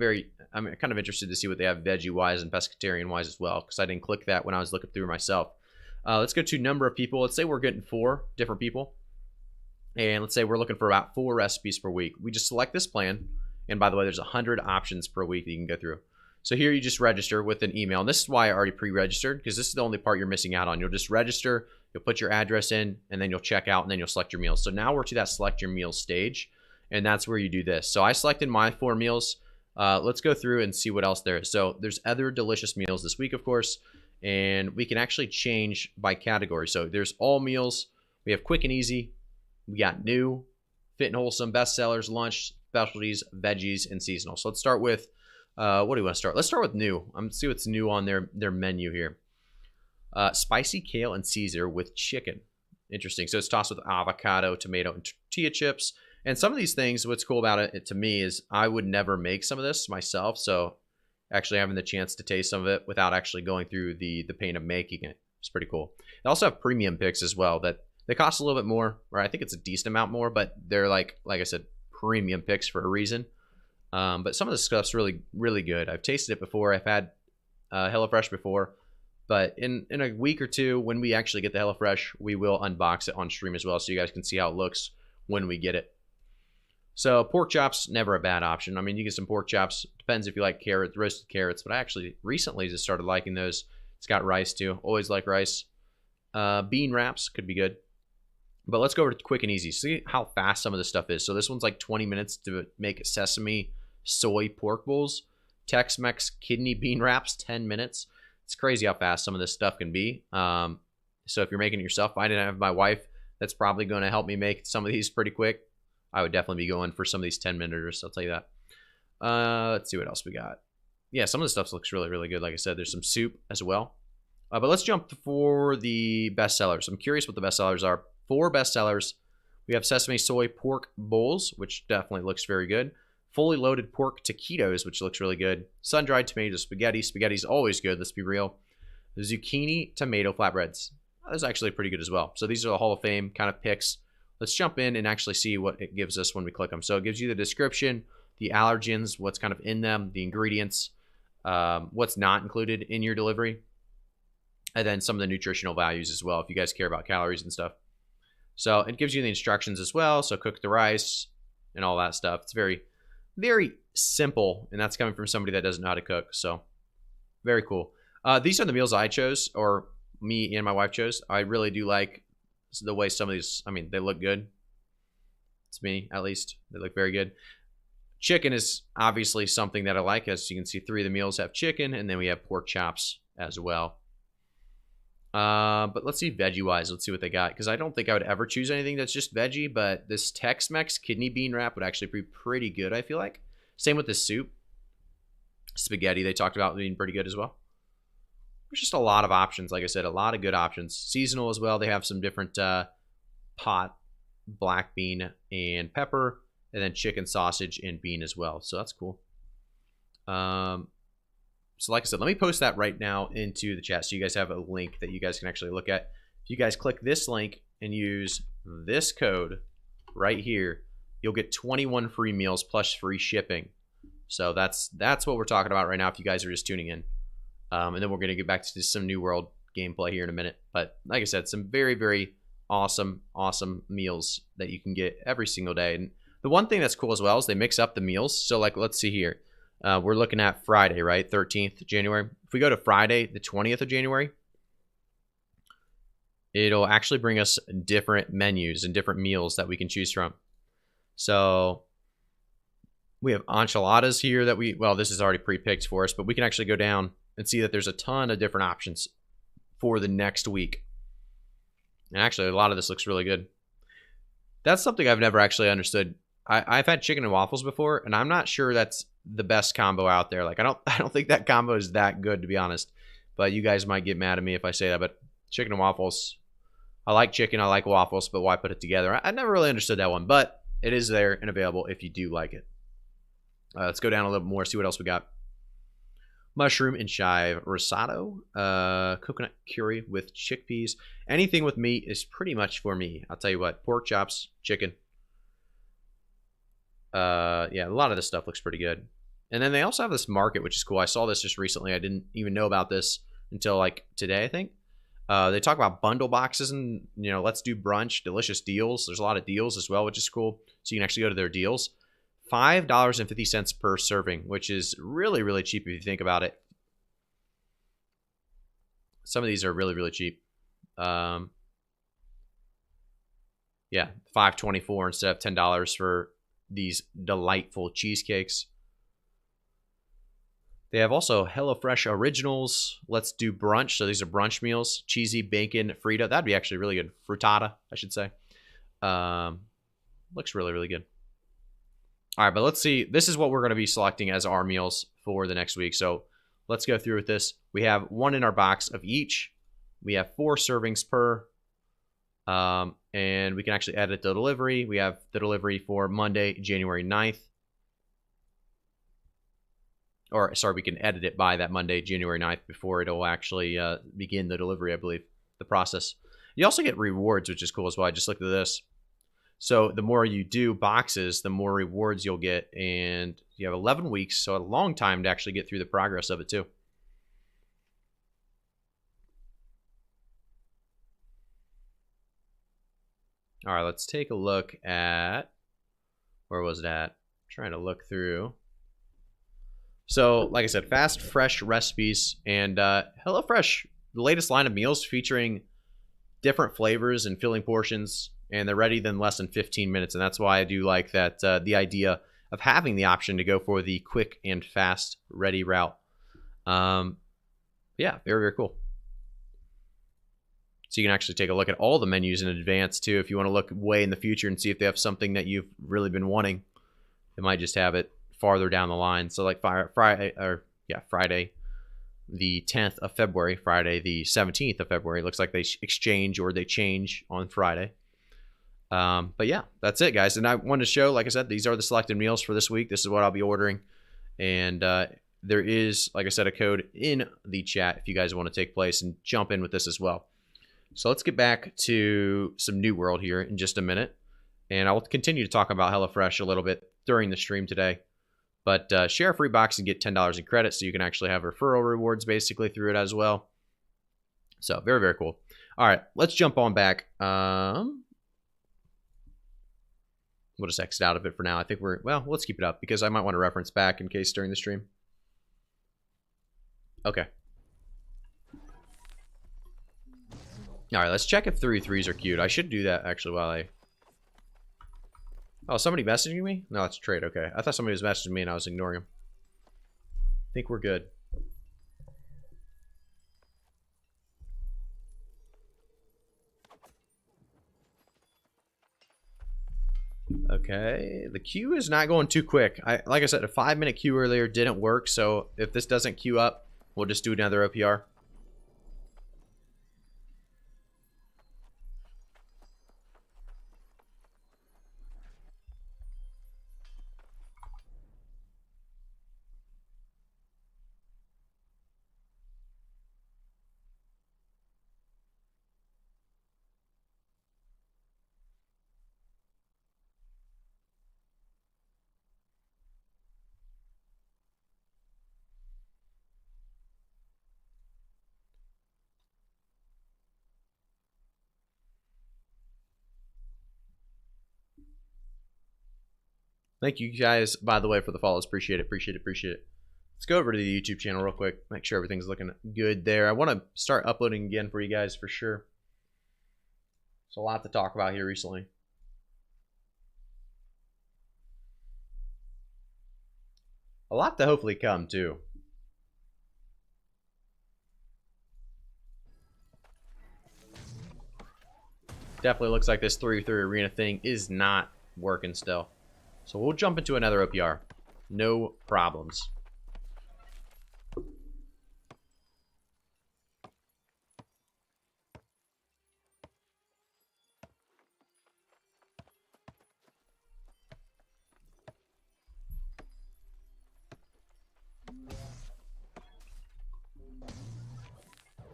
kind of interested to see what they have veggie-wise and pescatarian-wise as well, because I didn't click that when I was looking through myself. Let's go to number of people. Let's say we're getting 4 different people. And let's say we're looking for about 4 recipes per week. We just select this plan. And by the way, there's 100 options per week that you can go through. So here you just register with an email. And this is why I already pre-registered, because this is the only part you're missing out on. You'll just register, you'll put your address in, and then you'll check out, and then you'll select your meals. So now we're to that select your meals stage, and that's where you do this. So I selected my 4 meals. Let's go through and see what else there is. So there's other delicious meals this week, of course, and we can actually change by category. So there's all meals. We have quick and easy. We got new, fit and wholesome, bestsellers, lunch, specialties, veggies, and seasonal. So let's start with, what do we want to start? Let's start with new. I'm going to see what's new on their menu here. Spicy kale and Caesar with chicken. Interesting. So it's tossed with avocado, tomato, and tortilla chips. And some of these things, what's cool about it to me is I would never make some of this myself. So actually having the chance to taste some of it without actually going through the pain of making it is pretty cool. They also have premium picks as well that they cost a little bit more, or I think it's a decent amount more, but they're like I said, premium picks for a reason. But some of the stuff's really, really good. I've tasted it before. I've had HelloFresh before. But in a week or two, when we actually get the HelloFresh, we will unbox it on stream as well, so you guys can see how it looks when we get it. So pork chops, never a bad option. I mean, you get some pork chops. Depends if you like carrots, roasted carrots. But I actually recently just started liking those. It's got rice too. Always like rice. Bean wraps could be good. But let's go over to quick and easy. See how fast some of this stuff is. So this one's like 20 minutes to make sesame soy pork bowls. Tex-Mex kidney bean wraps, 10 minutes. It's crazy how fast some of this stuff can be. So if you're making it yourself, I didn't have my wife. That's probably going to help me make some of these pretty quick. I would definitely be going for some of these 10-minuters. I'll tell you that. Let's see what else we got. Yeah, some of the stuff looks really, really good. Like I said, there's some soup as well. But let's jump for the bestsellers. I'm curious what the bestsellers are. 4 bestsellers. We have sesame soy pork bowls, which definitely looks very good. Fully loaded pork taquitos, which looks really good. Sun-dried tomato spaghetti. Spaghetti's always good, let's be real. The zucchini tomato flatbreads. That's actually pretty good as well. So these are the Hall of Fame kind of picks. Let's jump in and actually see what it gives us when we click them. So it gives you the description, the allergens, what's kind of in them, the ingredients, what's not included in your delivery, and then some of the nutritional values as well, if you guys care about calories and stuff. So it gives you the instructions as well. So cook the rice and all that stuff. It's very, very simple, and that's coming from somebody that doesn't know how to cook. So very cool. These are the meals I chose, or me and my wife chose. I really do like the way some of these, I mean, they look good. It's me, at least. They look very good. Chicken is obviously something that I like. As you can see, 3 of the meals have chicken, and then we have pork chops as well. But let's see veggie-wise. Let's see what they got, because I don't think I would ever choose anything that's just veggie, but this Tex-Mex kidney bean wrap would actually be pretty good, I feel like. Same with the soup. Spaghetti, they talked about being pretty good as well. There's just a lot of options. Like I said, a lot of good options. Seasonal as well. They have some different pot, black bean, and pepper, and then chicken, sausage, and bean as well. So that's cool. So like I said, let me post that right now into the chat so you guys have a link that you guys can actually look at. If you guys click this link and use this code right here, you'll get 21 free meals plus free shipping. So that's what we're talking about right now if you guys are just tuning in. And then we're going to get back to some New World gameplay here in a minute. But like I said, some very, very awesome meals that you can get every single day. And the one thing that's cool as well is they mix up the meals. So like, let's see here. We're looking at Friday, right? 13th January. If we go to Friday, the 20th of January, it'll actually bring us different menus and different meals that we can choose from. So we have enchiladas here that well, this is already pre-picked for us, but we can actually go down and see that there's a ton of different options for the next week. And actually, a lot of this looks really good. That's something I've never actually understood. I've had chicken and waffles before, and I'm not sure that's the best combo out there. Like, I don't think that combo is that good, to be honest. But you guys might get mad at me if I say that. But chicken and waffles, I like chicken, I like waffles, but why put it together? I never really understood that one, but it is there and available if you do like it. Let's go down a little more, see what else we got. Mushroom and chive risotto, coconut curry with chickpeas. Anything with meat is pretty much for me. I'll tell you what, pork chops, chicken. Yeah, a lot of this stuff looks pretty good. And then they also have this market, which is cool. I saw this just recently. I didn't even know about this until like today, I think. They talk about bundle boxes and, you know, let's do brunch, delicious deals. There's a lot of deals as well, which is cool. So you can actually go to their deals. $5.50 per serving, which is really, really cheap if you think about it. Some of these are really, really cheap. Yeah, $5.24 instead of $10 for these delightful cheesecakes. They have also HelloFresh Originals. Let's do brunch. So these are brunch meals. Cheesy bacon Frito. That'd be actually really good. Frittata, I should say. Looks really, really good. All right, but let's see. This is what we're going to be selecting as our meals for the next week. So let's go through with this. We have one in our box of each. We have 4 servings per. And we can actually edit the delivery. We have the delivery for Monday, January 9th. Or, sorry, we can edit it by that Monday, January 9th before it'll actually begin the delivery, I believe, the process. You also get rewards, which is cool as well. I just looked at this. So the more you do boxes, the more rewards you'll get. And you have 11 weeks, so a long time to actually get through the progress of it too. All right, let's take a look at, where was it at? I'm trying to look through. So like I said, fast, fresh recipes, and HelloFresh, the latest line of meals featuring different flavors and filling portions. And they're ready in less than 15 minutes. And that's why I do like that the idea of having the option to go for the quick and fast ready route. Yeah, very, very cool. So you can actually take a look at all the menus in advance too. If you want to look way in the future and see if they have something that you've really been wanting, they might just have it farther down the line. So like Friday, the 10th of February, Friday, the 17th of February. Looks like they exchange or they change on Friday. But yeah, that's it, guys. And I wanted to show, like I said, these are the selected meals for this week. This is what I'll be ordering. And there is, like I said, a code in the chat if you guys want to take place and jump in with this as well. So let's get back to some New World here in just a minute. And I will continue to talk about HelloFresh a little bit during the stream today. But share a free box and get $10 in credit so you can actually have referral rewards basically through it as well. So very, very cool. All right, let's jump on back. We'll just exit out of it for now. I think well, let's keep it up because I might want to reference back in case during the stream. Okay. All right, let's check if 3-3s are queued. I should do that actually while I... Oh, somebody messaging me? No, it's a trade. Okay. I thought somebody was messaging me and I was ignoring him. I think we're good. Okay, the queue is not going too quick. Like I said, a 5-minute queue earlier didn't work, so if this doesn't queue up, we'll just do another OPR. Thank you guys, by the way, for the follows. Appreciate it, appreciate it, appreciate it. Let's go over to the YouTube channel real quick. Make sure everything's looking good there. I want to start uploading again for you guys for sure. There's a lot to talk about here recently. A lot to hopefully come, too. Definitely looks like this 3v3 arena thing is not working still. So we'll jump into another OPR. No problems.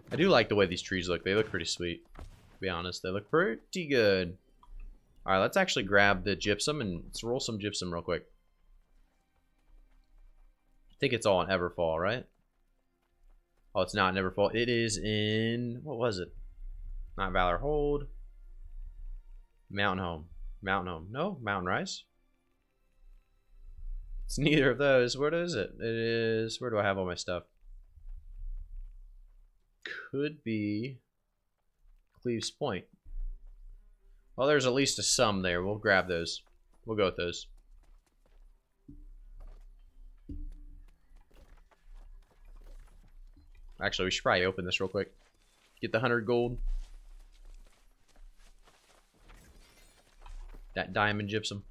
I do like the way these trees look. They look pretty sweet. To be honest, they look pretty good. Alright, let's actually grab the gypsum and let's roll some gypsum real quick. I think it's all in Everfall, right? Oh, it's not in Everfall. It is in... what was it? Not Valor Hold. Mountain Home. Mountain Home. No, Mountain Rise. It's neither of those. What is it? It is... where do I have all my stuff? Could be... Cleaves Point. Well, there's at least a sum there. We'll grab those. We'll go with those. Actually, we should probably open this real quick. Get the 100 gold. That diamond gypsum.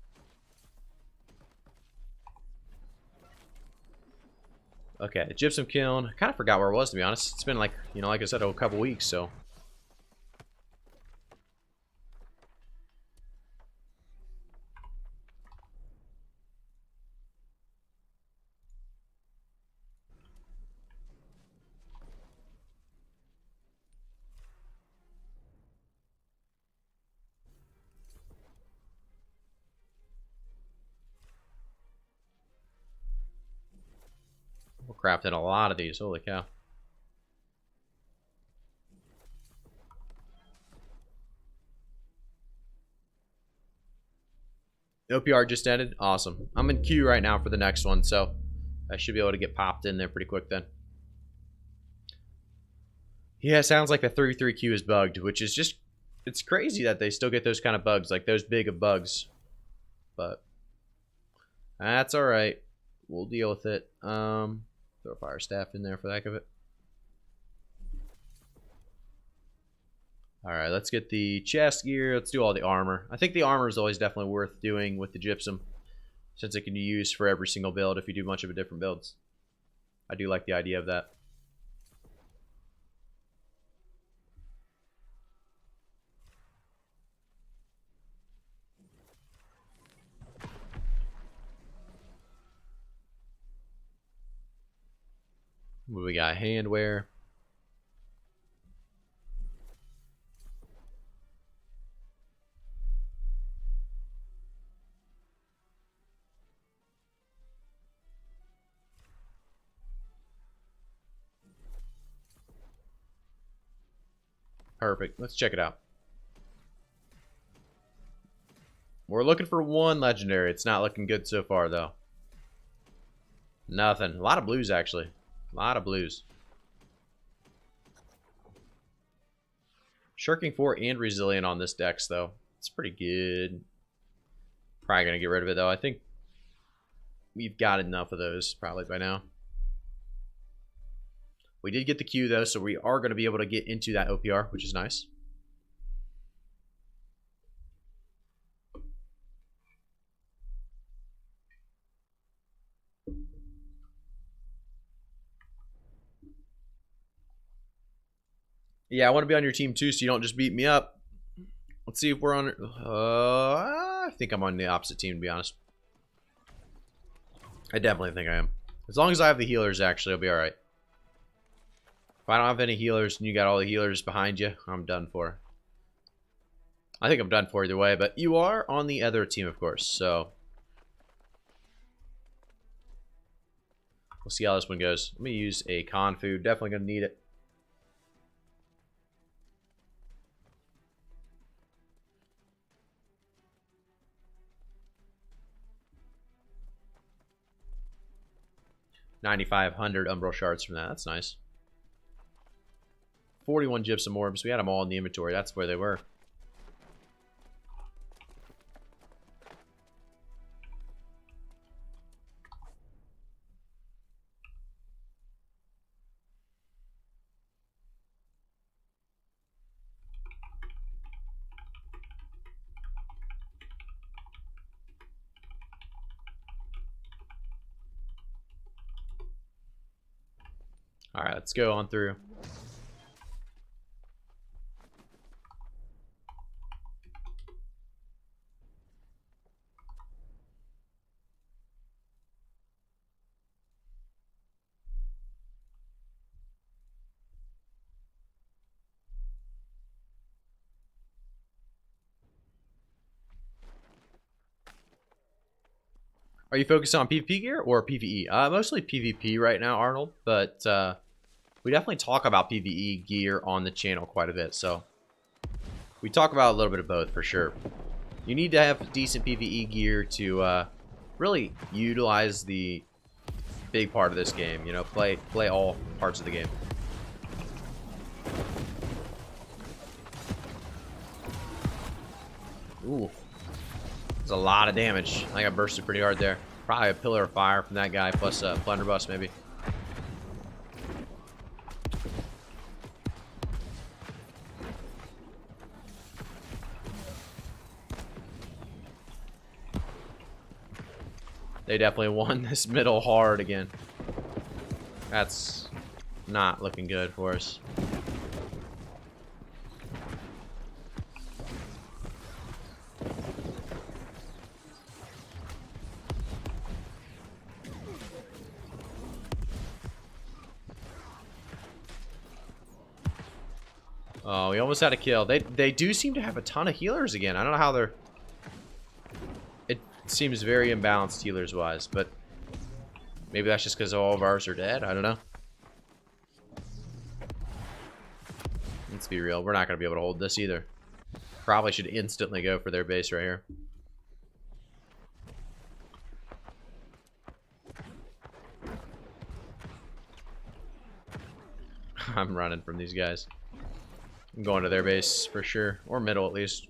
Okay, the gypsum kiln. I kind of forgot where it was, to be honest. It's been like, you know, like I said, a couple weeks, so. We're crafting a lot of these. Holy cow. OPR just ended. Awesome. I'm in queue right now for the next one, so I should be able to get popped in there pretty quick then. Yeah, sounds like the 3-3 queue is bugged, which is just... it's crazy that they still get those kind of bugs, like those big of bugs. But that's alright. We'll deal with it. Throw a fire staff in there for the heck of it. Alright, let's get the chest gear. Let's do all the armor. I think the armor is always definitely worth doing with the gypsum, since it can be used for every single build if you do much of a different builds. I do like the idea of that. We got handwear. Perfect. Let's check it out. We're looking for one legendary. It's not looking good so far, though. Nothing. A lot of blues, actually. A lot of blues. Shirking 4 and Resilient on this dex, though. It's pretty good. Probably going to get rid of it, though. I think we've got enough of those, probably, by now. We did get the Q, though, so we are going to be able to get into that OPR, which is nice. Yeah, I want to be on your team, too, so you don't just beat me up. Let's see if we're on... I think I'm on the opposite team, to be honest. I definitely think I am. As long as I have the healers, actually, I'll be alright. If I don't have any healers and you got all the healers behind you, I'm done for. I think I'm done for either way, but you are on the other team, of course, so... we'll see how this one goes. Let me use a con food. Definitely going to need it. 9,500 umbral shards from that. That's nice. 41 gypsum orbs. We had them all in the inventory. That's where they were. All right, let's go on through. Are you focused on PvP gear or PvE? Mostly PvP right now, Arnold, but we definitely talk about PvE gear on the channel quite a bit, so we talk about a little bit of both for sure. You need to have decent PvE gear to really utilize the big part of this game, you know, play all parts of the game. Ooh. That's a lot of damage. I got bursted pretty hard there. Probably a pillar of fire from that guy, plus a blunderbuss maybe. They definitely won this middle hard again. That's not looking good for us. Oh, we almost had a kill. They do seem to have a ton of healers again. I don't know how they're... It seems very imbalanced healers-wise, but maybe that's just because all of ours are dead. I don't know. Let's be real. We're not going to be able to hold this either. Probably should instantly go for their base right here. I'm running from these guys. I'm going to their base for sure, or middle at least.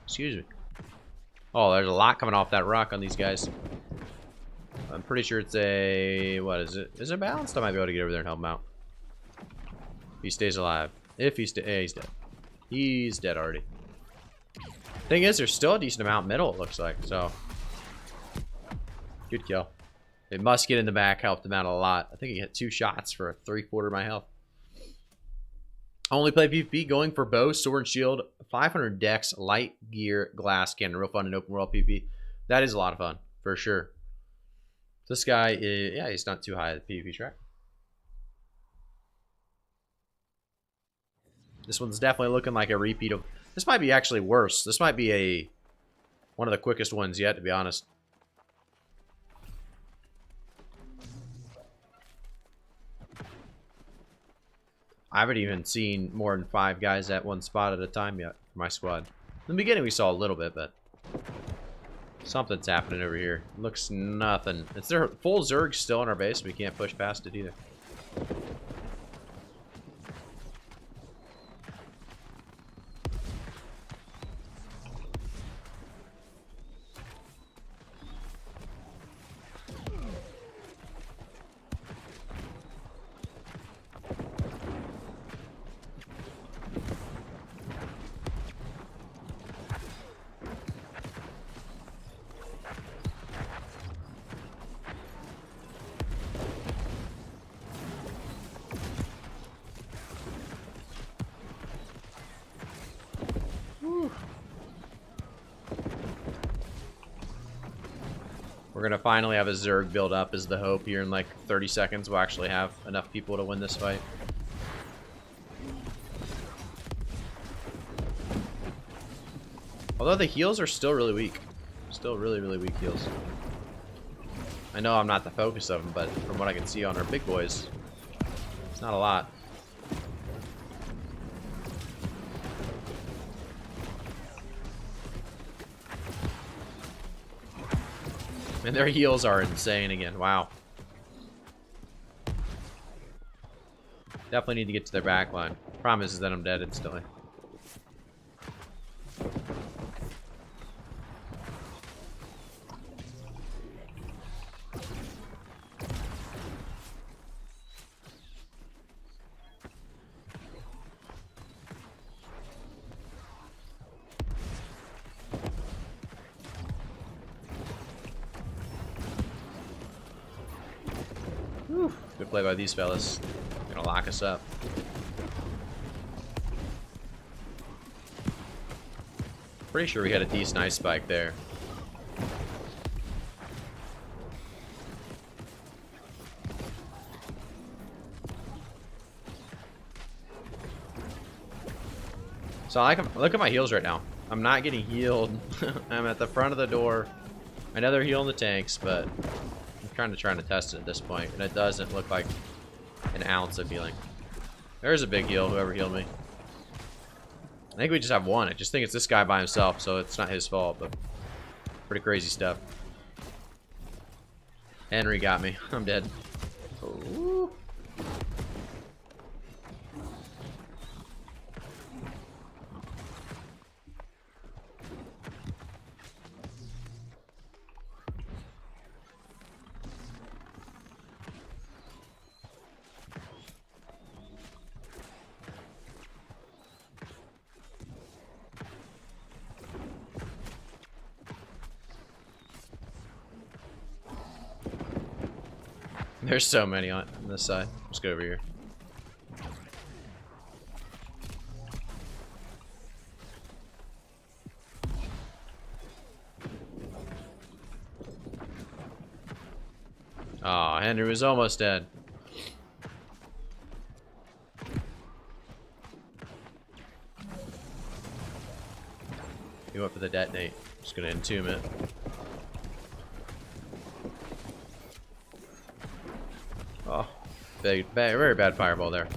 Excuse me. Oh, there's a lot coming off that rock on these guys. I'm pretty sure it's a... What is it? Is it balanced? I might be able to get over there and help him out. If he stays alive. If he stays... Yeah, he's dead. He's dead already. Thing is, there's still a decent amount middle, it looks like. So, good kill. It must get in the back. Helped him out a lot. I think he hit 2 shots for a 3/4 of my health. Only play PvP, going for bow, sword, and shield, 500 dex, light gear, glass cannon. Real fun in open world PvP. That is a lot of fun, for sure. This guy, yeah, he's not too high at the PvP track. This one's definitely looking like a repeat of... This might be actually worse. This might be one of the quickest ones yet, to be honest. I haven't even seen more than 5 guys at one spot at a time yet for my squad. In the beginning, we saw a little bit, but something's happening over here. Looks nothing. Is there full Zerg still in our base? We can't push past it either. We're going to finally have a Zerg build up is the hope. Here in like 30 seconds we'll actually have enough people to win this fight. Although the heals are still really weak. Still really, really weak heals. I know I'm not the focus of them, but from what I can see on our big boys, it's not a lot. And their heals are insane again. Wow. Definitely need to get to their back line. Problem is that I'm dead instantly. Whew. Good play by these fellas. Gonna lock us up. Pretty sure we had a decent ice spike there. So look at my heals right now. I'm not getting healed. I'm at the front of the door. I know they're healing the tanks, but I'm kind of trying to test it at this point, and it doesn't look like an ounce of healing. There's a big heal, whoever healed me. I think we just have one. I just think it's this guy by himself, so it's not his fault, but pretty crazy stuff. Henry got me. I'm dead. Ooh. There's so many on this side. Let's go over here. Oh, Henry was almost dead. He went for the detonate. Just gonna entomb it. Oh, very bad fireball there.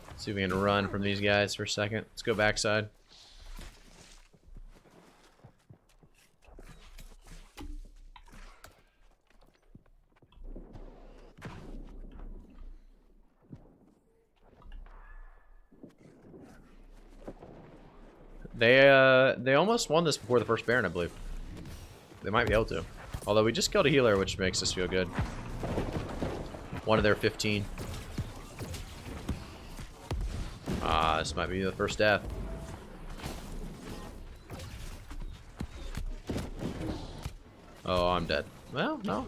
Let's see if we can run from these guys for a second. Let's go backside. They almost won this before the first Baron, I believe. They might be able to. Although we just killed a healer, which makes us feel good. One of their 15. Ah, this might be the first death. Oh, I'm dead. Well, no.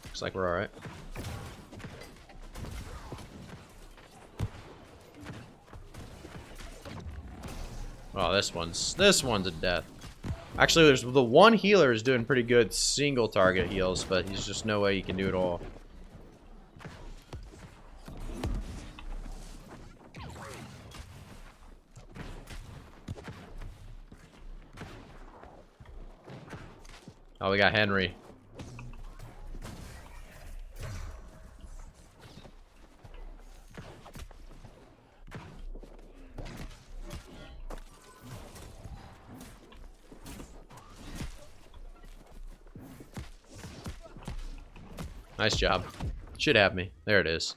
Looks like we're alright. Oh, this one's a death. Actually, there's the one healer is doing pretty good single target heals, but he's just no way he can do it all. Oh, we got Henry. Nice job. Should have me. There it is.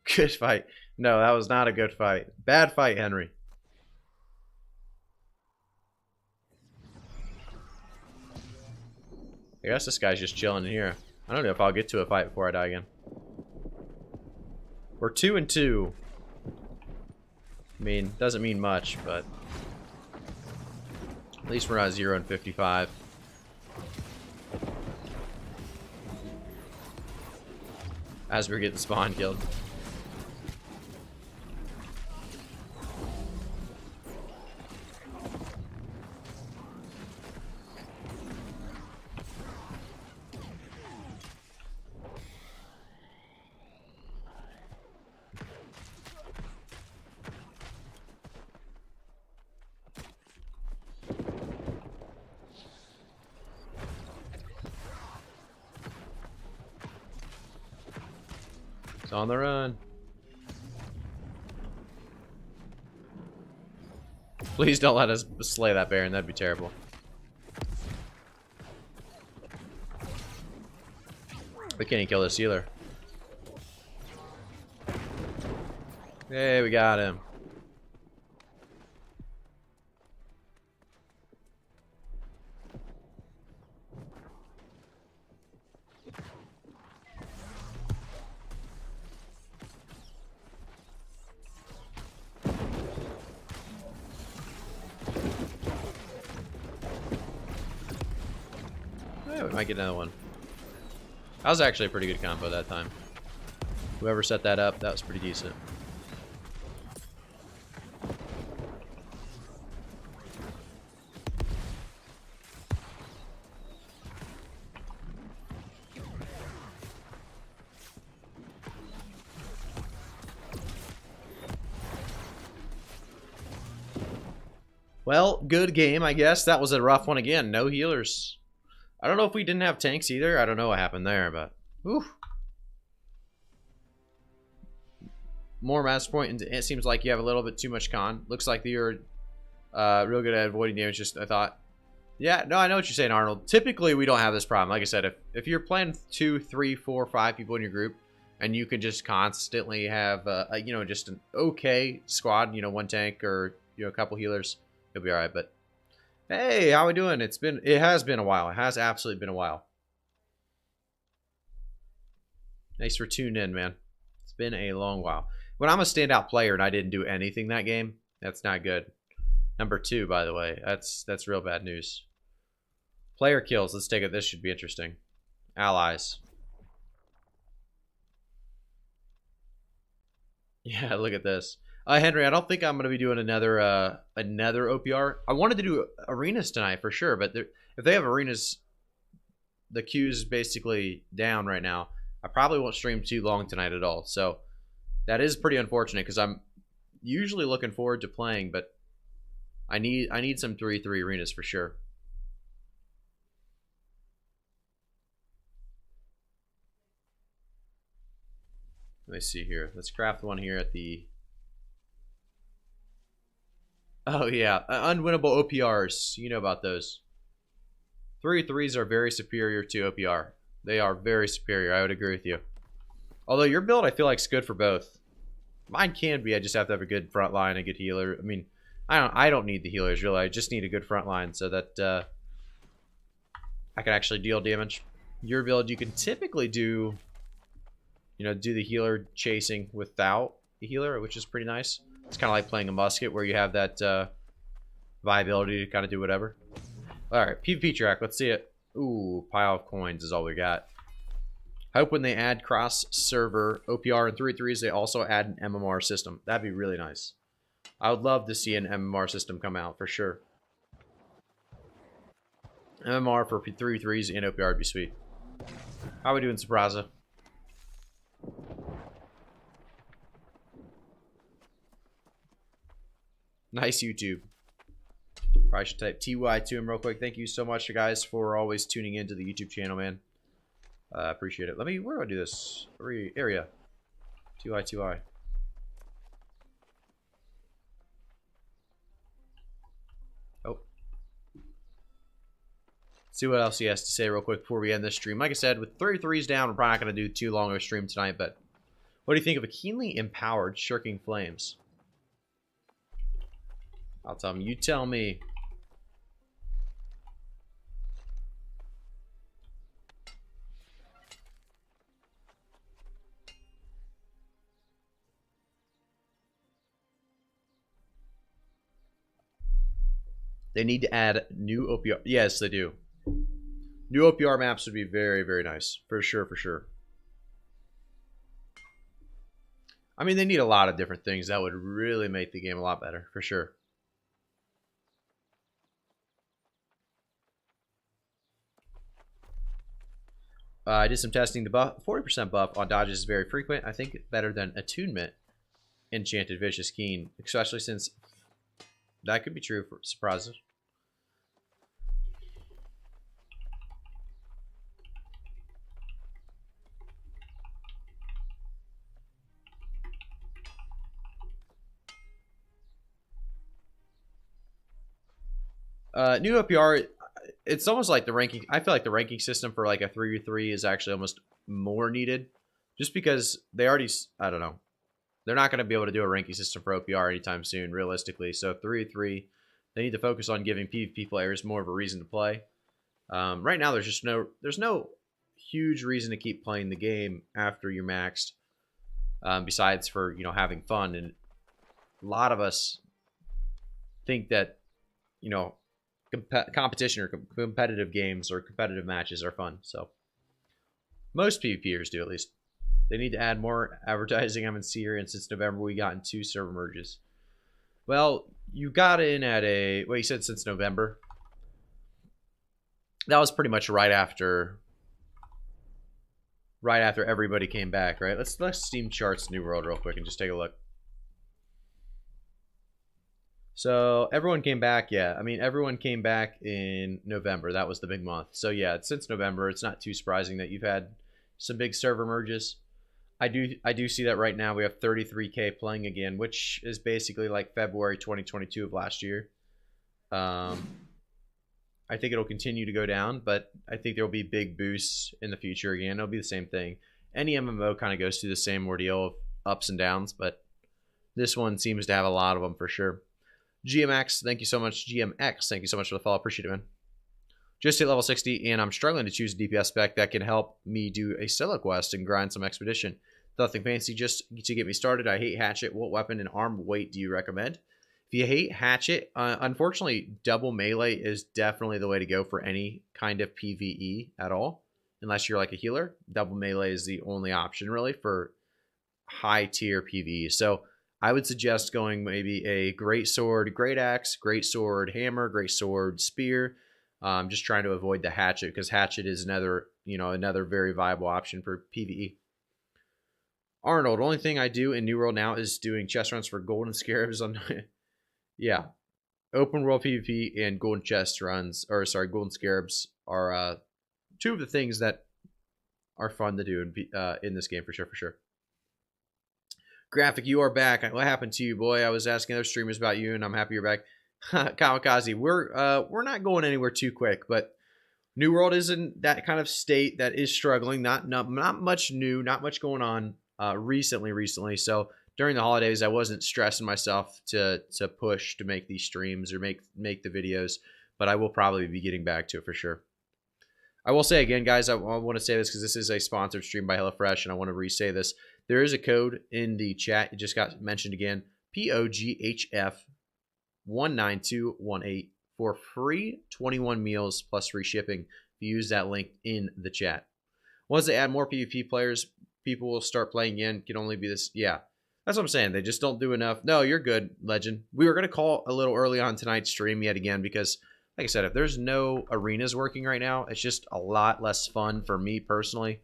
Good fight. No, that was not a good fight. Bad fight, Henry. I guess this guy's just chilling in here. I don't know if I'll get to a fight before I die again. We're 2-2. I mean, doesn't mean much, but at least we're not 0-55. As we're getting spawn killed. It's on the run. Please don't let us slay that Baron. That'd be terrible. We can't even kill this healer. Hey, we got him. Yeah, we might get another one. That was actually a pretty good combo that time. Whoever set that up, that was pretty decent. Well, good game, I guess. That was a rough one again. No healers. I don't know if we didn't have tanks either. I don't know what happened there, but... Whew. More master point, and it seems like you have a little bit too much con. Looks like you're real good at avoiding damage, just I thought. Yeah, no, I know what you're saying, Arnold. Typically, we don't have this problem. Like I said, if you're playing 2, 3, 4, 5 people in your group, and you can just constantly have, you know, just an okay squad, you know, 1 tank or, you know, a couple healers, you'll be all right. But hey, how we doing? It has been a while. It has absolutely been a while. Thanks for tuning in, man. It's been a long while. When I'm a standout player and I didn't do anything that game, that's not good. Number 2, by the way, that's real bad news. Player kills. Let's take it. This should be interesting. Allies. Yeah, look at this. Henry, I don't think I'm going to be doing another OPR. I wanted to do arenas tonight for sure, but if they have arenas, the queue's basically down right now. I probably won't stream too long tonight at all. So that is pretty unfortunate because I'm usually looking forward to playing, but I need some 3-3 arenas for sure. Let me see here. Let's craft one here at the... Oh, yeah. Unwinnable OPRs. You know about those. 3-3s are very superior to OPR. They are very superior. I would agree with you. Although your build, I feel like, is good for both. Mine can be. I just have to have a good front line, a good healer. I mean, I don't need the healers, really. I just need a good front line so that I can actually deal damage. Your build, you can typically do... You know, do the healer chasing without the healer, which is pretty nice. It's kind of like playing a musket where you have that viability to kind of do whatever. All right, PvP track. Let's see it. Ooh, pile of coins is all we got. I hope when they add cross-server OPR and 3-3s, they also add an MMR system. That'd be really nice. I would love to see an MMR system come out for sure. MMR for 3-3s and OPR would be sweet. How are we doing, Sabraza? Nice YouTube. Probably should type TY to him real quick. Thank you so much, guys, for always tuning into the YouTube channel, man. Appreciate it. Where do I do this? Area. TY. Oh. See what else he has to say real quick before we end this stream. Like I said, with 3-3s down, we're probably not going to do too long of a stream tonight, but what do you think of a keenly empowered Shirking Flames? I'll tell him. You tell me. They need to add new OPR. Yes, they do. New OPR maps would be very, very nice. For sure, for sure. I mean, they need a lot of different things. That would really make the game a lot better. For sure. I did some testing. The buff, 40% buff on dodges is very frequent. I think better than attunement. Enchanted Vicious Keen, especially since that could be true for surprises. New OPR, it's almost like the ranking. I feel like the ranking system for like a 3v3 is actually almost more needed, just because they already. I don't know. They're not going to be able to do a ranking system for OPR anytime soon, realistically. So 3v3, they need to focus on giving PvP players more of a reason to play. Right now, there's no huge reason to keep playing the game after you're maxed, besides for having fun. And a lot of us think that you know competition or competitive games or competitive matches are fun. So most PvPers do, at least. They need to add more advertising. I'm in Syria, and since November we got in 2 server merges. Well, you got in at a you said since November. That was pretty much right after everybody came back, right? Let's Steam Charts New World real quick and just take a look. So everyone came back, yeah. I mean, everyone came back in November. That was the big month. So yeah, since November, it's not too surprising that you've had some big server merges. I do see that right now. We have 33K playing again, which is basically like February 2022 of last year. I think it'll continue to go down, but I think there will be big boosts in the future again. It'll be the same thing. Any MMO kind of goes through the same ordeal of ups and downs, but this one seems to have a lot of them for sure. GMX, thank you so much. GMX, thank you so much for the follow. Appreciate it, man. Just hit level 60, and I'm struggling to choose a DPS spec that can help me do a solo quest and grind some expedition. Nothing fancy, just to get me started. I hate Hatchet. What weapon and arm weight do you recommend? If you hate Hatchet, unfortunately, double melee is definitely the way to go for any kind of PvE at all. Unless you're like a healer, double melee is the only option really for high tier PvE. So I would suggest going maybe a greatsword, great axe, greatsword, hammer, greatsword, spear. Just trying to avoid the hatchet because hatchet is another very viable option for PvE. Arnold, only thing I do in New World now is doing chest runs for golden scarabs on yeah. Open world PvP and golden chest runs, or sorry, golden scarabs are 2 of the things that are fun to do in this game for sure. Graphic, you are back. What happened to you, boy? I was asking other streamers about you, and I'm happy you're back. Kamikaze, we're not going anywhere too quick, but New World is in that kind of state that is struggling. Not much new, not much going on recently. So during the holidays, I wasn't stressing myself to push to make these streams or make the videos, but I will probably be getting back to it for sure. I will say again, guys, I want to say this because this is a sponsored stream by HelloFresh, and I want to re-say this. There is a code in the chat. It just got mentioned again. POGHF 19218 for free 21 meals plus free shipping. If you use that link in the chat. Once they add more PvP players, people will start playing again. Can only be this. Yeah, that's what I'm saying. They just don't do enough. No, you're good, Legend. We were going to call a little early on tonight's stream yet again because, like I said, if there's no arenas working right now, it's just a lot less fun for me personally.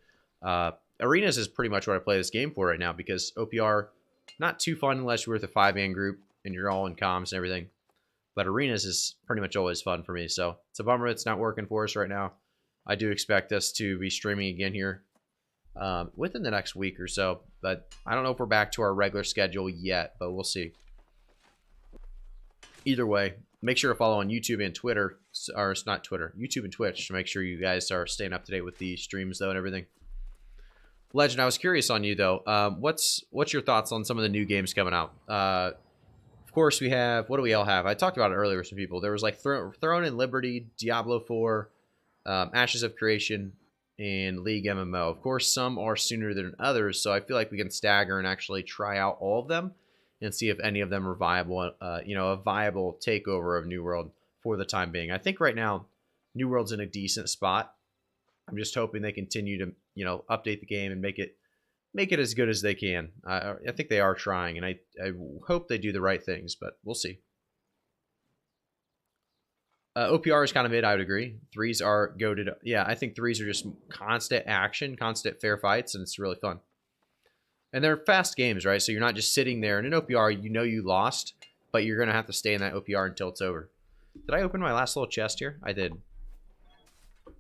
Arenas is pretty much what I play this game for right now because OPR, not too fun unless you're with a 5-man group and you're all in comms and everything. But arenas is pretty much always fun for me. So it's a bummer it's not working for us right now. I do expect us to be streaming again here within the next week or so. But I don't know if we're back to our regular schedule yet, but we'll see. Either way, make sure to follow on YouTube and Twitter. Or it's not Twitter, YouTube and Twitch to make sure you guys are staying up to date with the streams though and everything. Legend, I was curious on you though. What's your thoughts on some of the new games coming out? Of course, we have, what do we all have? I talked about it earlier with some people. There was like Throne and Liberty, Diablo 4, Ashes of Creation, and League MMO. Of course, some are sooner than others, so I feel like we can stagger and actually try out all of them and see if any of them are viable, a viable takeover of New World for the time being. I think right now, New World's in a decent spot. I'm just hoping they continue to, update the game and make it as good as they can. I think they are trying, and I hope they do the right things, but we'll see. OPR is kind of mid, I would agree. 3s are goated. Yeah, I think 3s are just constant action, constant fair fights, and it's really fun. And they're fast games, right? So you're not just sitting there. In an OPR, you lost, but you're going to have to stay in that OPR until it's over. Did I open my last little chest here? I did.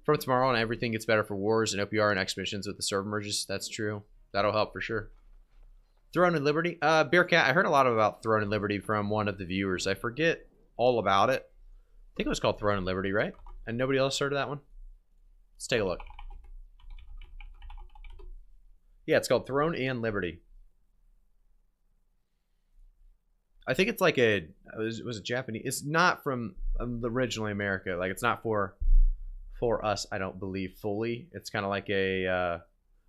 From tomorrow on, everything gets better for wars and OPR and expeditions with the server merges. That's true. That'll help for sure. Throne and Liberty. Bearcat, I heard a lot about Throne and Liberty from one of the viewers. I forget all about it. think it was called Throne and Liberty, right? And nobody else heard of that one? Let's take a look. Yeah, it's called Throne and Liberty. I think it's like a, was it Japanese? It's not from originally America. Like, it's not for us, I don't believe, fully. It's kind of like a, I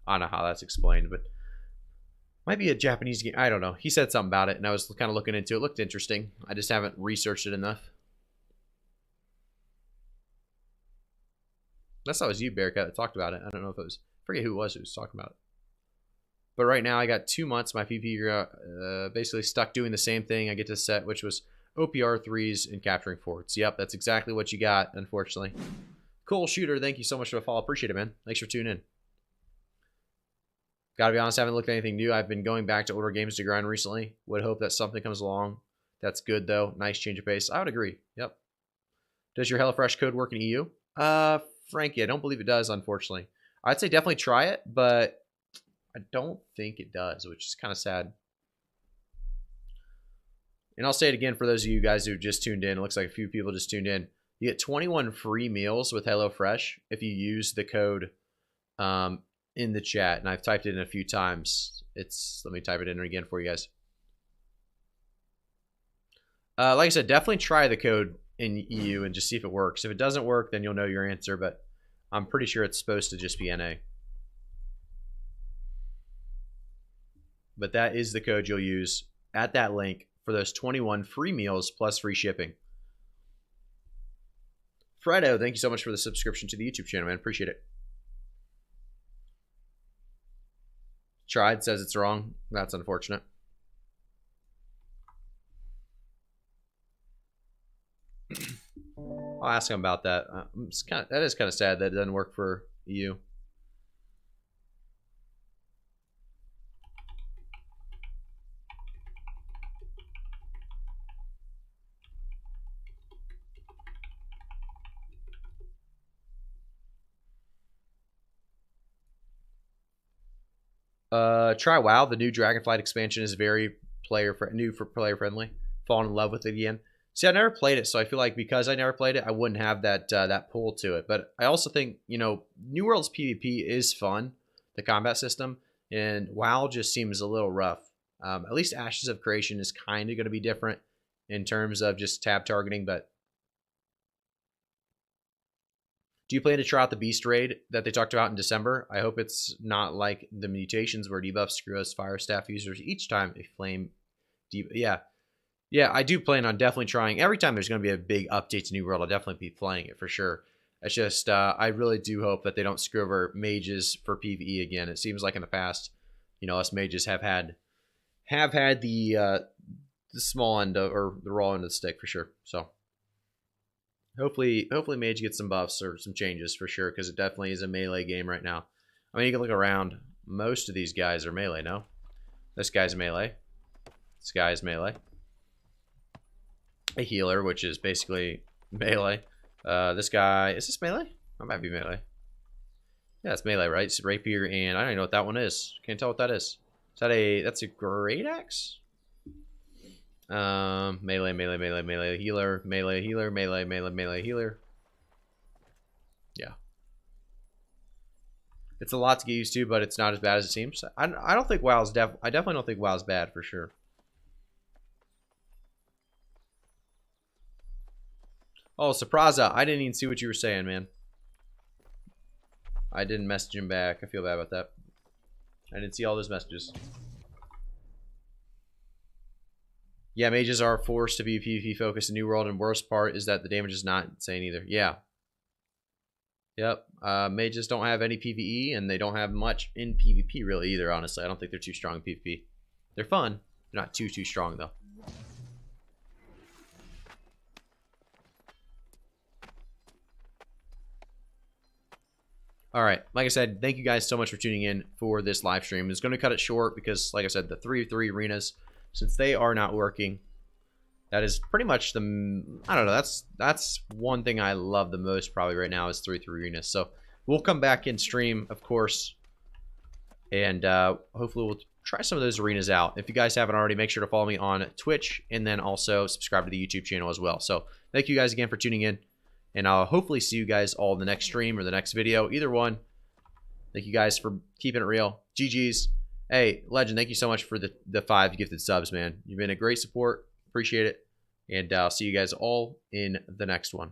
don't know how that's explained, but might be a Japanese game. I don't know. He said something about it, and I was kind of looking into it. It looked interesting. I just haven't researched it enough. That's how it was you, Bearcat, that talked about it. I don't know if it was, I forget who it was talking about it. But right now, I got 2 months. My PP basically stuck doing the same thing I get to set, which was OPR 3s and capturing forts. Yep, that's exactly what you got, unfortunately. Cool Shooter, thank you so much for the follow. Appreciate it, man. Thanks for tuning in. Gotta be honest, I haven't looked at anything new. I've been going back to older games to grind recently. Would hope that something comes along. That's good, though. Nice change of pace. I would agree. Yep. Does your HelloFresh code work in EU? Frankie, I don't believe it does, unfortunately. I'd say definitely try it, but I don't think it does, which is kind of sad. And I'll say it again for those of you guys who just tuned in. It looks like a few people just tuned in. You get 21 free meals with HelloFresh if you use the code in the chat. And I've typed it in a few times. Let me type it in again for you guys. Like I said, definitely try the code in EU and just see if it works. If it doesn't work, then you'll know your answer, but I'm pretty sure it's supposed to just be NA. But that is the code you'll use at that link for those 21 free meals plus free shipping. Fredo, thank you so much for the subscription to the YouTube channel, man. Appreciate it. Tried says it's wrong. That's unfortunate. I'll ask him about that. That is kind of sad that it doesn't work for EU. Try WoW. The new Dragonflight expansion is very player friendly. Fallen in love with it again. See, I never played it, so I feel like because I never played it, I wouldn't have that that pull to it. But I also think, you know, New World's PvP is fun, the combat system, and WoW just seems a little rough. At least Ashes of Creation is kind of going to be different in terms of just tab targeting, but do you plan to try out the Beast Raid that they talked about in December? I hope it's not like the mutations where debuffs screw us Fire Staff users each time a flame yeah. Yeah, I do plan on definitely trying. Every time there's going to be a big update to New World, I'll definitely be playing it for sure. It's just, I really do hope that they don't screw over mages for PvE again. It seems like in the past, you know, us mages have had the small end of, or the raw end of the stick for sure. So hopefully mage gets some buffs or some changes for sure, because it definitely is a melee game right now. I mean, you can look around. Most of these guys are melee, no? This guy's melee. This guy's melee. A healer, which is basically melee. This guy, is this melee? That might be melee. Yeah, it's melee, right? It's rapier, and I don't even know what that one is. Can't tell what that is. Is that that's a great axe? Melee, healer, melee, healer, melee, healer. Yeah. It's a lot to get used to, but it's not as bad as it seems. I don't think WoW's I definitely don't think WoW's bad for sure. Oh, Surpresa, I didn't even see what you were saying, man. I didn't message him back. I feel bad about that. I didn't see all those messages. Yeah, mages are forced to be PvP focused in New World, and worst part is that the damage is not insane either. Yeah. Yep. Mages don't have any PvE, and they don't have much in PvP really either, honestly. I don't think they're too strong in PvP. They're fun. They're not too strong, though. All right, like I said, thank you guys so much for tuning in for this live stream. It's going to cut it short because, like I said, the 3v3 arenas, since they are not working, that is pretty much the, I don't know, that's one thing I love the most probably right now is 3v3 arenas. So we'll come back in stream, of course, and hopefully we'll try some of those arenas out. If you guys haven't already, make sure to follow me on Twitch and then also subscribe to the YouTube channel as well. So thank you guys again for tuning in, and I'll hopefully see you guys all in the next stream or the next video, either one. Thank you guys for keeping it real. GG's. Hey, Legend, thank you so much for the 5 gifted subs, man. You've been a great support. Appreciate it. And I'll see you guys all in the next one.